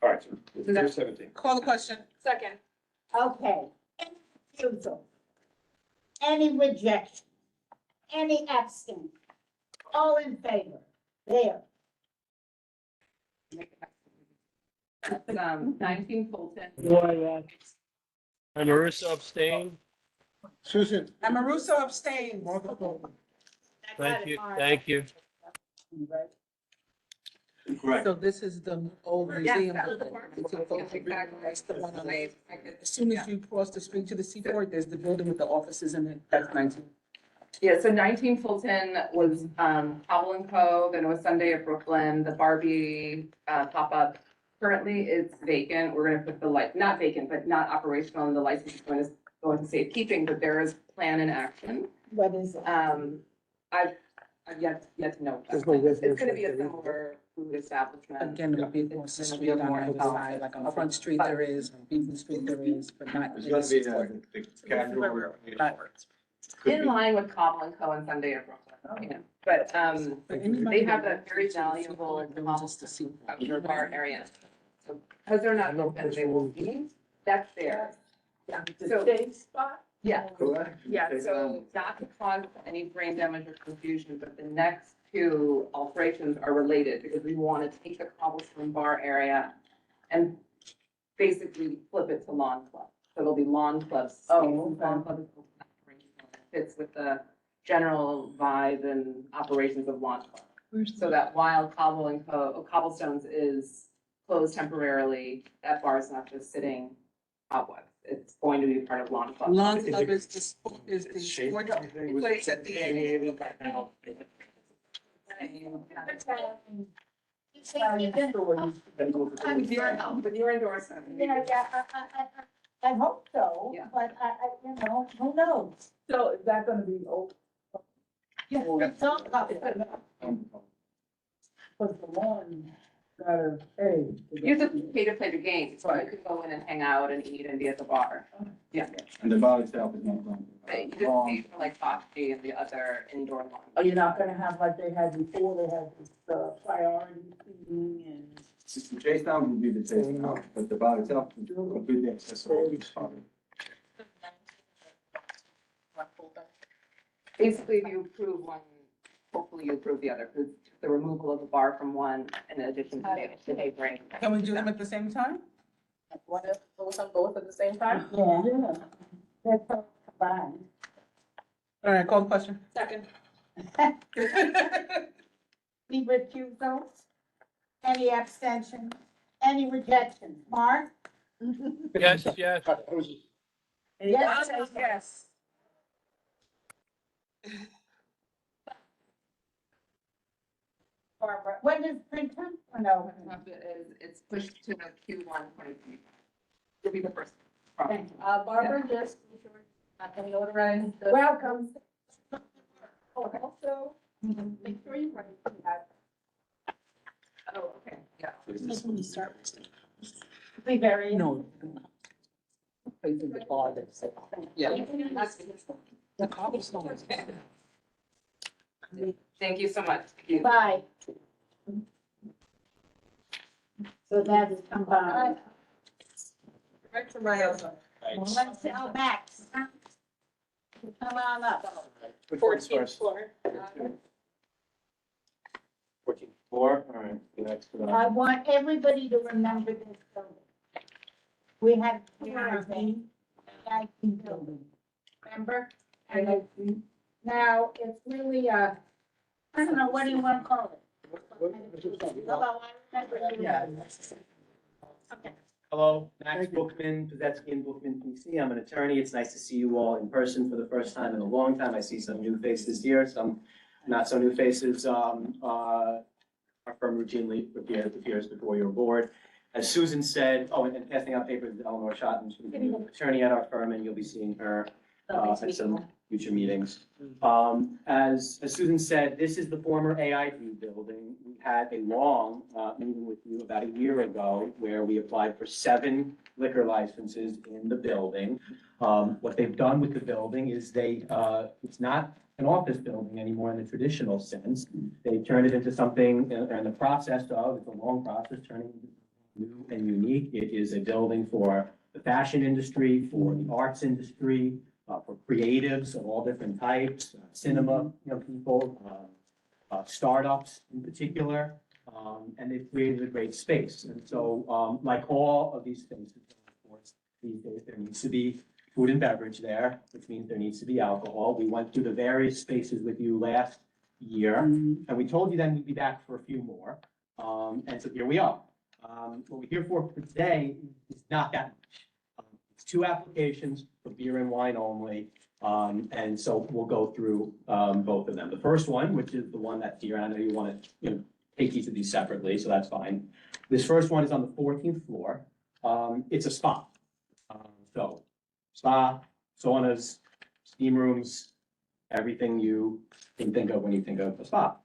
All right, so Pier 17. Call the question. Second. Okay. Any refusal? Any rejection? Any abstain? All in favor? There. 19 Fulton. And Marissa abstained. Susan. And Maruso abstained. Thank you, thank you. Correct. So this is the old Yes, museum. that's the building. park. It's a photo- Exactly. That's the one on the, as soon as you cross the street to the Seaport, there's the building with the offices in it. That's 19. Yeah, so 19 Fulton was Hobble and Co. Then it was Sunday at Brooklyn, the Barbie pop-up. Currently, it's vacant. We're gonna put the not vacant, but not operational, and the license is going to go into safekeeping, but there is plan in action. What is it? I've yet to know. There's no It's gonna residential be a area. similar food establishment. Again, it'll be across the street on either side, like on Front Street there is, on Beacon Street there is, but not. It's gonna be the casual. In line with Cobble and Co. and Sunday at Brooklyn, yeah. But they have a very valuable outdoor bar area. So because they're not open, they will be, that's theirs. Yeah, so. spot? Yeah. Correct. Yeah, so not to cause any brain damage or confusion, but the next two alterations are related because we want to take the cobblestone bar area and basically flip it to lawn club. So there'll be lawn clubs. Oh, okay. Lawn club is fits with the general vibe and operations of lawn club. So that while Cobblestones is closed temporarily, that bar is not just sitting cobwebs. It's going to be part of lawn club. Lawn Club is the sport, is the sport place at the end. With your help, with your endorsement. Yeah, I hope so, Yeah. but you know, who knows? So is that gonna be open? Yeah, it's all covered. Because the one gotta pay. You just pay to play the game, so you could go in and hang out and eat and be at the bar. Yeah. And the bar itself is not going But you just pay for like coffee and the other indoor one. Are you not gonna have like they had before, they had the priority seating and? The chase down will be the chase down, but the bar itself is completely accessible. Basically, if you approve one, hopefully you approve the other, because the removal of the bar from one in addition to the neighboring. Can we do them at the same time? Want to vote on both at the same time? Yeah, that's all combined. All right, call the question. Second. Any recusals? Any abstentions? Any rejections? Mark? Yes, yes. Yes. Yes. Barbara, when is Princeton? Oh, no. It's pushed to Q1 2023. It'll be the first. Thank you. Barbara, just, notarize the. Welcome. Also, make sure you write that. Oh, okay, yeah. Be very. No. Yeah. The cobblestone. Thank you so much. Bye. So that is combined. Right to my house. Let's tell Max. Come on up. 14th floor. 14th floor, all right, the next, I want everybody to remember this building. We have AIT building, remember? Now, it's really I don't know, what do you want to call it? Hello, I remember. Yeah. Okay. Hello, Max Bookman, Pazetsky and Bookman PC. I'm an attorney. It's nice to see you all in person for the first time in a long time. I see some new faces here, some not so new faces. Our firm routinely appears before your board. As Susan said, and passing out papers with Eleanor Schotten, who's the new attorney at our firm, and you'll be seeing her at some future meetings. As Susan said, this is the former AIT building. We had a long meeting with you about a year ago where we applied for 7 liquor licenses in the building. What they've done with the building is it's not an office building anymore in the traditional sense. They turned it into something in the process of, it's a long process, turning it into new and unique. It is a building for the fashion industry, for the arts industry, for creatives of all different types, cinema, people, startups in particular, and they've created a great space. And so, like all of these spaces, of course, these days there needs to be food and beverage there, which means there needs to be alcohol. We went through the various spaces with you last year, and we told you then we'd be back for a few more. And so here we are. What we're here for today is not that much. It's 2 applications for beer and wine only. And so we'll go through both of them. The first one, which is the one that's here, and I know you want to take each of these separately, so that's fine. This first one is on the 14th floor. It's a spa. So spa, saunas, steam rooms, everything you can think of when you think of a spa.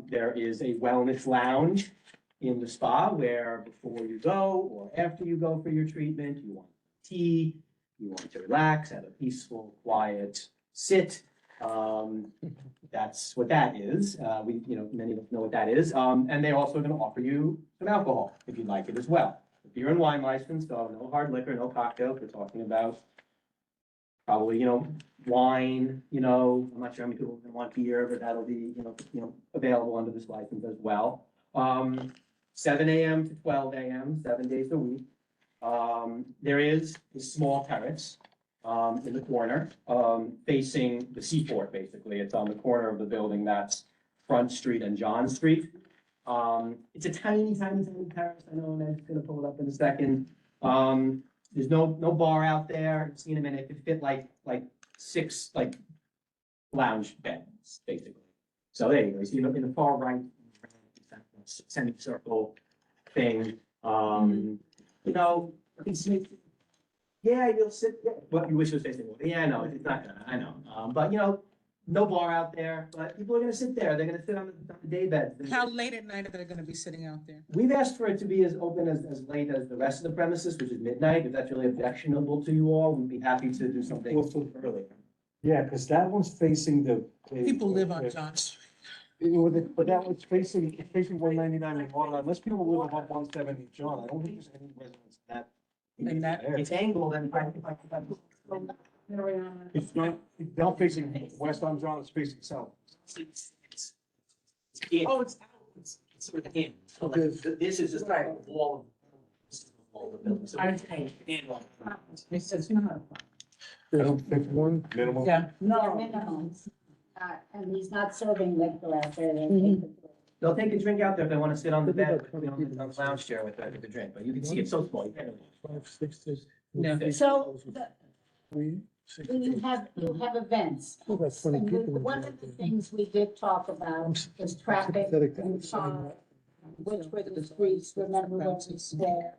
There is a wellness lounge in the spa where before you go or after you go for your treatment, you want tea, you want to relax, have a peaceful, quiet sit. That's what that is. Many of us know what that is. And they're also going to offer you some alcohol if you'd like it as well. Beer and wine license, so no hard liquor, no cocktails. We're talking about probably, wine, I'm not sure how many people are going to want beer, but that'll be, available under this license as well. 7 a.m. to 12 a.m., 7 days a week. There is a small terrace in the corner facing the seaport, basically. It's on the corner of the building that's Front Street and John Street. It's a tiny, tiny, tiny terrace. I know Ned's going to pull it up in a second. There's no bar out there. I've seen them in it. It could fit like 6 lounge beds, basically. So there you go. You see in the far right, semicircle thing. It's Yeah, you'll sit, but you wish it was facing, north. Yeah, I know, it's not gonna, I know. But you know, no bar out there, but people are gonna sit there. They're gonna sit on the day beds. How late at night are they gonna be sitting out there? We've asked for it to be as open as late as the rest of the premises, which is midnight. If that's really objectionable to you all, we'd be happy to do something early. Yeah, because that one's facing the. People live on John Street. But that one's facing 199 and Water, unless people live on 170 John, I don't think there's any residents that. And that, It's angled and. It's not facing west on John, it's facing south. Oh, it's out. It's sort of in. So like, this is just like a wall of. This is the wall of the building. So it's in. it's just not. I don't think one minimal. Yeah. No, minimums. And he's not serving liquor out there. They take the- They'll take a drink out there if they want to sit on the bed, on the lounge chair with the drink, but you can see it's so small. You can't really- 5, 6, 6. Yeah. So Three, 6. you have events. Oh, that's 20 And people. one of the things we did talk about was traffic sympathetic to and saying car, which were the streets, remember when we was there?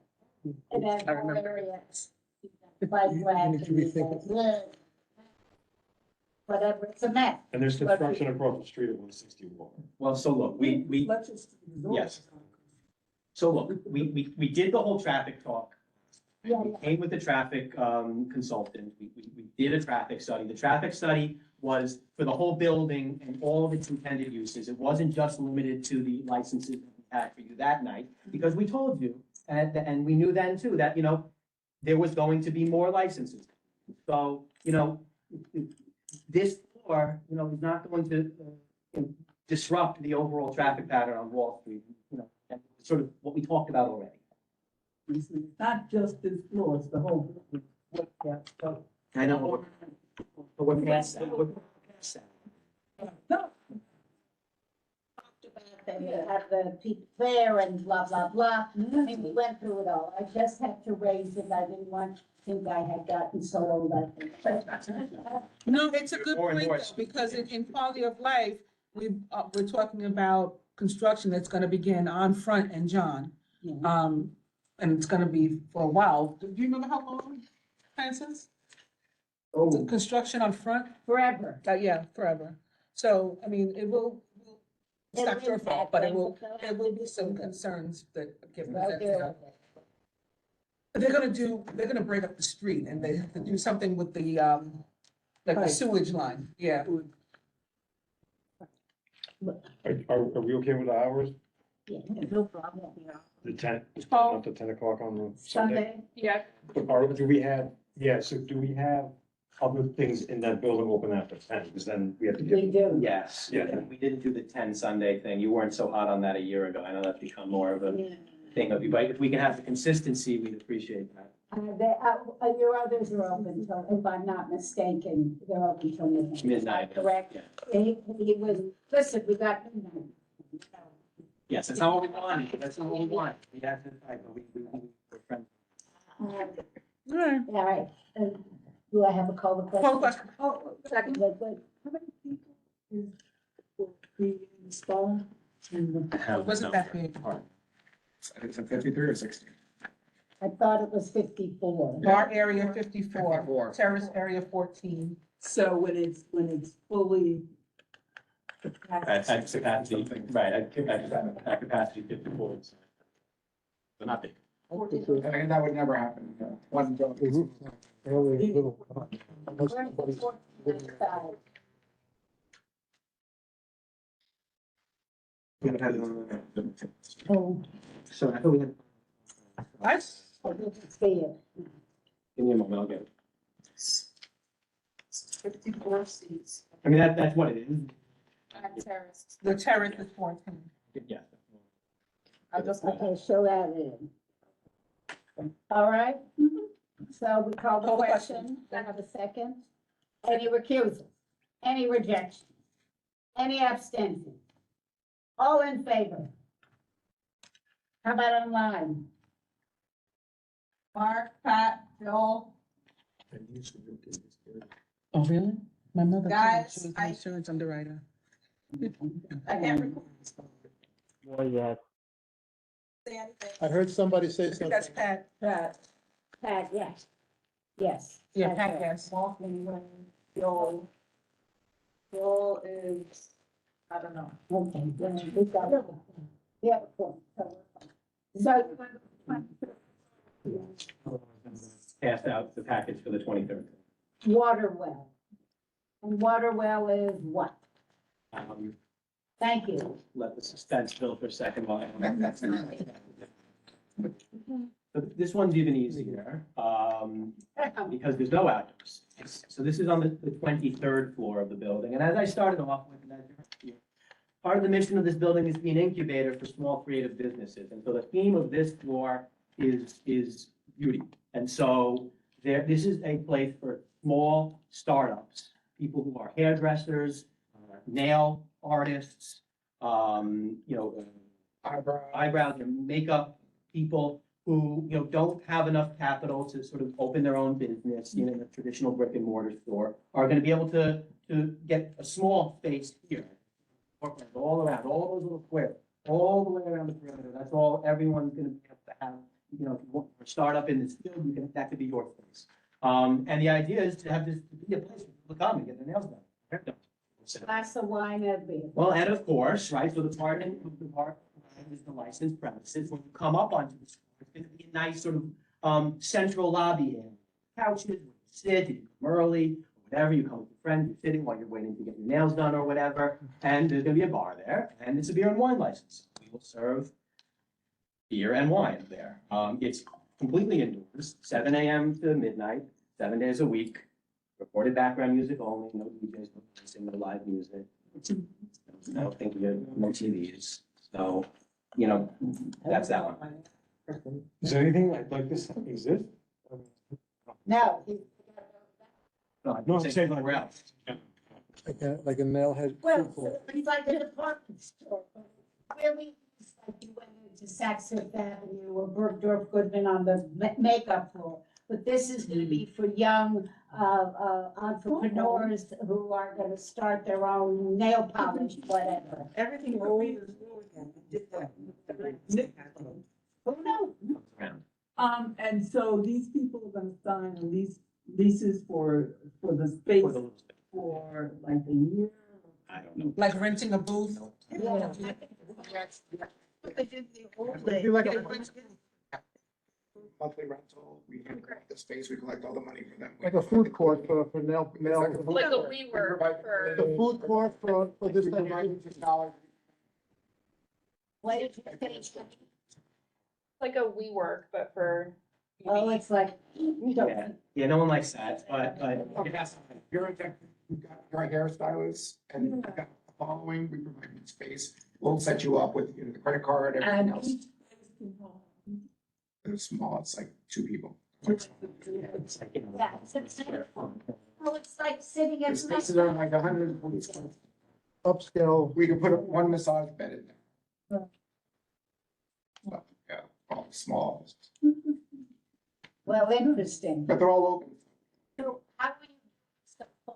And then I remember. areas, bike rack, need to rethink whatever, it's a mess. And there's construction across the street at 161. Well, so look, we, Let's just. yes. So look, we did the whole traffic talk. Yeah, We came with the traffic consultant. We did a traffic study. The traffic study was for the whole building and all of its intended uses. It wasn't just limited to the licenses that we had for you that night, because we told you, and we knew then too, that, you know, there was going to be more licenses. So, you know, this floor, you know, is not going to disrupt the overall traffic pattern on Wall Street, you know, and sort of what we talked about already. It's not just this floor, it's the whole. I know. But we're past that. We're past that. No. Talked about that we have the people there and blah, blah, blah. And we went through it all. I just had to raise it. I didn't want to think I had gotten so old, I think. No, it's a good More and point, more though, because in quality of life, we're talking about construction that's gonna begin on Front and John. Yeah. And it's gonna be for a while. Do you remember how long, Francis? Oh, Construction on Front? Forever. Yeah, forever. So, I mean, it will, it's not your fault, but there will be some concerns that get presented. They're gonna break up the street and they have to do something with the, like the sewage line, yeah. Are we okay with the hours? Yeah, no problem. The 10, Oh. up to 10 o'clock on the Sunday? Sunday, Yeah. Or do we have, yeah, so do we have other things in that building open after 10? Because then we have to we get. do. yes. Yeah. We didn't do the 10 Sunday thing. You weren't so hot on that a year ago. I know that's become more of a Yeah. thing of you, but if we can have the consistency, we'd appreciate that. Your others are open till, if I'm not mistaken, they're open till midnight. Midnight. Correct? Yeah. He was, listen, we got midnight. Yes, that's not what we wanted. That's not what we want. We have to fight, but we're friends. All right, do I have a call the question? Call the question. Oh, second, wait. How many people is the install? It wasn't that big. I think it's 53 or 60. I thought it was 54. Bar area 54, 54. terrace area 14. So when it's fully. At capacity, right, at capacity 54. But not big. And that would never happen. One building. Really little. Unless We're at the somebody's- 14th side. Oh, So I thought we had, I, I didn't see it. give me a moment, I'll get it. 54 seats. I mean, that's what it is. terrace. The terrace is 14. Yeah. I just, Okay, show that in. All right, so we call the Call the question, do I have a second? Any recusals? Any rejections? Any abstentions? All in favor? How about online? Mark, Pat, Joel. Oh, really? My mother. Guys, She was my insurance underwriter. I can't record. Well, yes. Say anything. I heard somebody say something. That's Pat. Pat, yes. Yes. Yeah, that's Pat, right. yes. Walking Way. Joel is, I don't know. Okay, then we got it. Yeah. cool. So, Passed out the package for the 23rd. water well. And water well is what? Thank you. Let the suspense build for a second while But this one's even easier, because there's no outdoors. So this is on the 23rd floor of the building, and as I started off with, part of the mission of this building is to be an incubator for small creative businesses, and so the theme of this floor is beauty. And so this is a place for small startups, people who are hairdressers, nail artists, eyebrows and makeup people who, don't have enough capital to sort of open their own business, in a traditional brick and mortar store, are gonna be able to get a small space here. All around, all those little squares, all the way around the perimeter, that's all everyone's gonna be able to have. If you want to start up in this field, that could be your space. And the idea is to have this to be a place for people to come and get their nails done. Glass of wine and beer. Well, and of course, right, so the part is the licensed premises. When you come up onto the floor, it's gonna be a nice sort of central lobby area. Couches, where you sit, you come early, whatever, you come with your friends, you're sitting while you're waiting to get your nails done or whatever. And there's gonna be a bar there, and it's a beer and wine license. We will serve beer and wine there. It's completely indoors, 7 a.m. to midnight, 7 days a week. Recorded background music only, no DJs, no dancing, no live music. I don't think we have no TVs, so, that's that one. Is there anything like this exist? No. No, No, I'm saying like- where else? Like a nail head. Well, it's like a department store. Really, it's like you went into Saks Fifth Avenue or Bergdorf Goodman on the makeup floor. But this is gonna be for young, entrepreneurs who are gonna start their own nail polish, whatever. Everything will be the school again. We did that. Who knows? And so these people are gonna sign leases for the space for like a year? I don't know. Like renting a booth? Yeah. But they did the old It'd be like a- Monthly rental, we rent the space, we collect all the money for them. Like a food court for nail. Like a WeWork for. The food court for this type of. What did you say? Like a WeWork, but for. Oh, it's like, you don't. Yeah, no one likes that, but it has. You're a hairstylist and you've got the following, we provide you space, we'll set you up with, the credit card, everything else. It's small, it's like 2 people. Yeah, it's well, it's like sitting The at. spaces are like 140 square. Upscale. We can put one massage bed in there. So, yeah, all small, Well, interesting. but they're all open. So how do you so far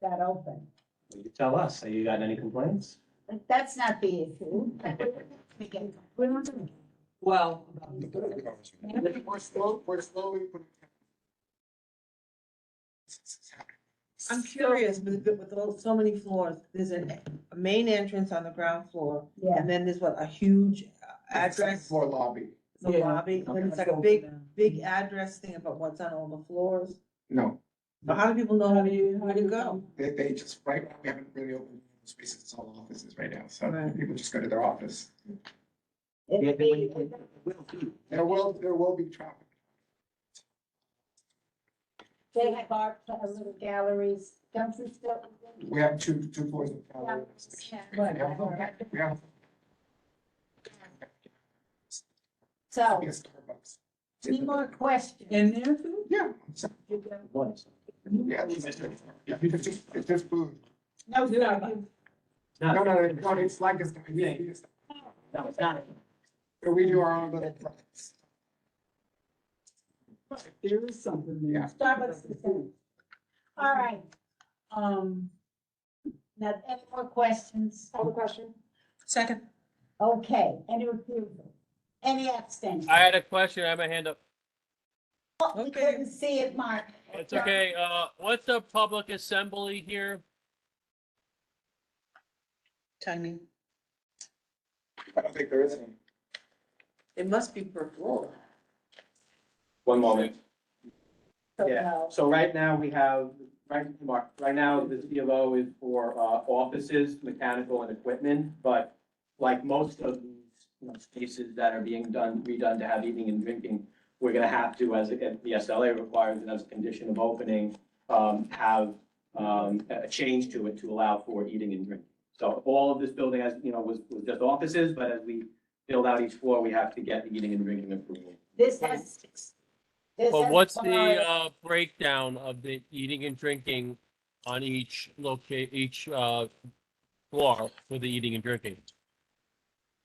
that open? You tell us, have you got any complaints? That's not the issue. Well. We're slowly putting. I'm curious, with so many floors, there's a main entrance on the ground floor. Yeah. And then there's a huge address, Floor lobby. the lobby, and then it's like a big address thing about what's on all the floors. No, But how do people know where to go? they just, right now, we haven't really opened spaces, it's all offices right now, so Right. people just go to their office. It'd be- There will be traffic. They have art, little galleries, don't you still? We have two floors of galleries. Right. We have. So, Be a Starbucks. any more questions? In there too? Yeah. What? Yeah, it's just food. No, No, it's like it's. No, it's not. So we do our own little products. There is something there. Yeah. Starbucks is in. All right, now, any more questions? Call the question. Second. Okay, any refusal? Any abstention? I had a question. I have my hand up. Oh, we couldn't see it, Mark. It's okay. What's the public assembly here? Timing. I don't think there is any. It must be per floor. One moment. So, Yeah, no. so right now we have, Mark, right now the C of O is for offices, mechanical and equipment, but like most of these, spaces that are being redone to have eating and drinking, we're gonna have to, as the SLA requires and as a condition of opening, have a change to it to allow for eating and drinking. So all of this building was just offices, but as we build out each floor, we have to get the eating and drinking approval. This has. But what's the breakdown of the eating and drinking on each floor for the eating and drinking?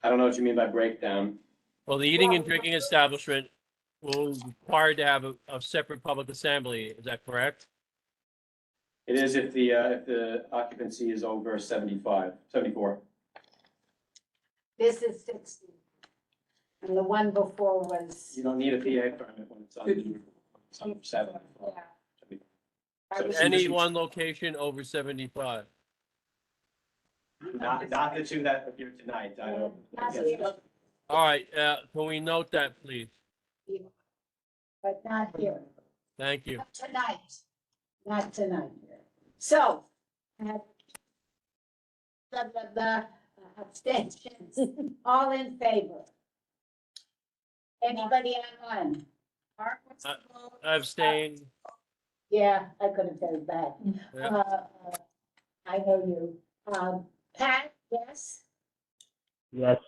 I don't know what you mean by breakdown. Well, the eating and drinking establishment will require to have a separate public assembly. Is that correct? It is if the occupancy is over 74. This is 60. And the one before was. You don't need a PA permit when it's on 7. So Any one location over 75. Not the two that are here tonight. I don't. All right, can we note that, please? But not here. Thank you. Not tonight. Not tonight. So. Blah, blah, blah, abstentions. All in favor? Anybody online? Mark, what's the vote? Abstain. Yeah, I could have said that. Yeah. I know you. Pat, yes? Yes,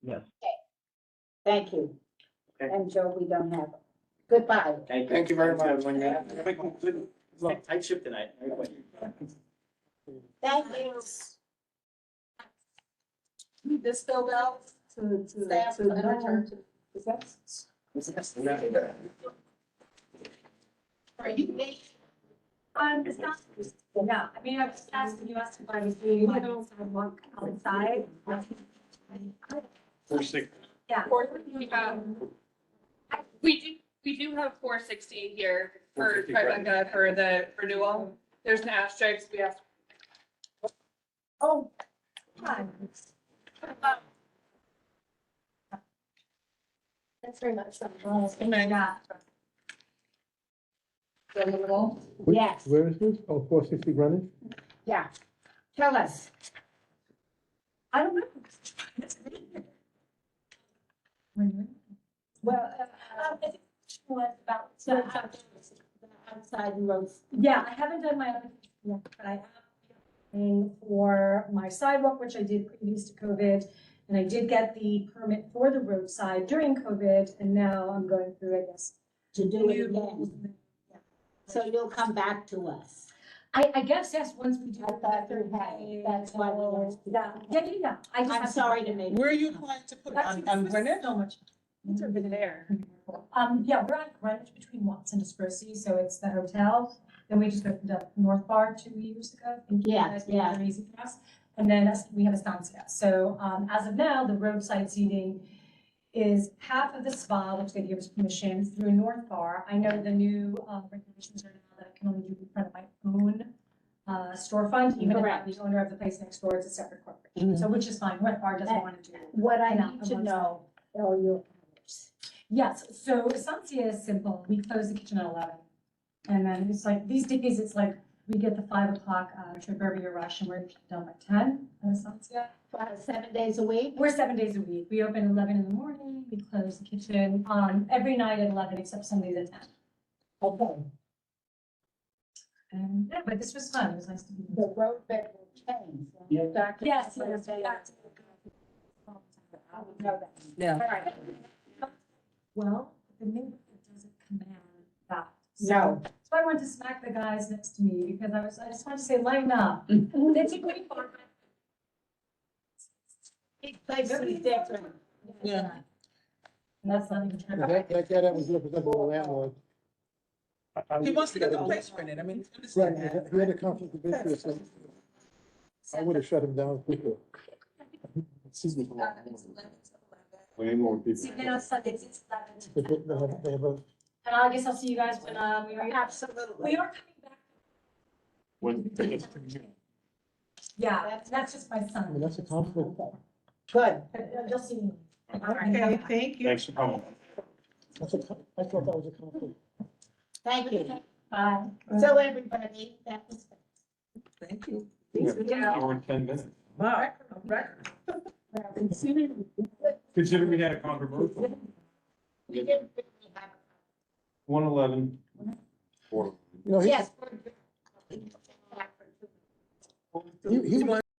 yes. Thank you. Okay. And Joe, we don't have. Goodbye. Thank you very much. Tight ship tonight. Thank you. This filled out to Staff, to return to possess. Are you me? It's not, yeah, I mean, I was asking you asked if I was doing my sidewalk outside. Yeah. We do have 460 here for Tribeca for the renewal. There's an asterisk, we have. Oh. Hi. That's very much something. Yeah. Yes. Where is this? Oh, 460 Greenwich? Yeah. Tell us. I don't know. Well, Was about the outside roads. Yeah, I haven't done my application yet, but I am paying for my sidewalk, which I did previous to COVID. And I did get the permit for the roadside during COVID, and now I'm going through, I guess. To do it again. So you'll come back to us. I guess, yes, once we do. I thought you had, that's why we asked. Yeah. I just I'm have to- sorry to make. Where are you applying to put on Greenwich? So much. It's over there. Yeah, we're on Greenwich between Watts and Dispersey, so it's the hotel. Then we just opened up North Bar 2 years ago. Yeah, yeah. Very easy for us. And then we have Estancia. So as of now, the roadside seating is half of the spa, which they give us permission through North Bar. I know the new regulations are now that I can only do in front of my own storefront, even if I'm the owner of the place next door, it's a separate corporation. So which is fine. North Bar doesn't want to do. What I Yeah, need to on one know are your hours. Yes, so Estancia is simple. We close the kitchen at 11. And then it's like, these days, it's like, we get the 5 o'clock Triberia rush and we're done by 10 at Estancia. 7 days a week? We're 7 days a week. We open 11 in the morning, we close the kitchen every night at 11 except Sundays at 10. Okay. And yeah, but this was fun. It was nice to be. The road bed will change. Yeah. Yes, I would know that. Yeah. All right. Well, the neighborhood doesn't command that. No. So I wanted to smack the guys next to me because I just wanted to say, line up. It's a great park. Each place is different. Yeah. And that's not even true. That guy that was representing the landlord. He wants to get the place rented. I mean, Right, understand that. he had a conflict of interest, and I would have shut him down quicker. Excuse me. Way more people. See, now Sundays it's 11. They have a And I guess I'll see you guys when, we are. Absolutely. We are coming back. When, Yeah, that's just my I son. mean, that's a conflict. Good. Just so you know. Okay, thank you. Thanks for coming. That's a, I thought that was a conflict. Thank you. Bye. So everybody, that was. Thank you. Hour and 10 minutes. Wow, a record. Considering we had a controversial. 111. You know, he, Yes. he was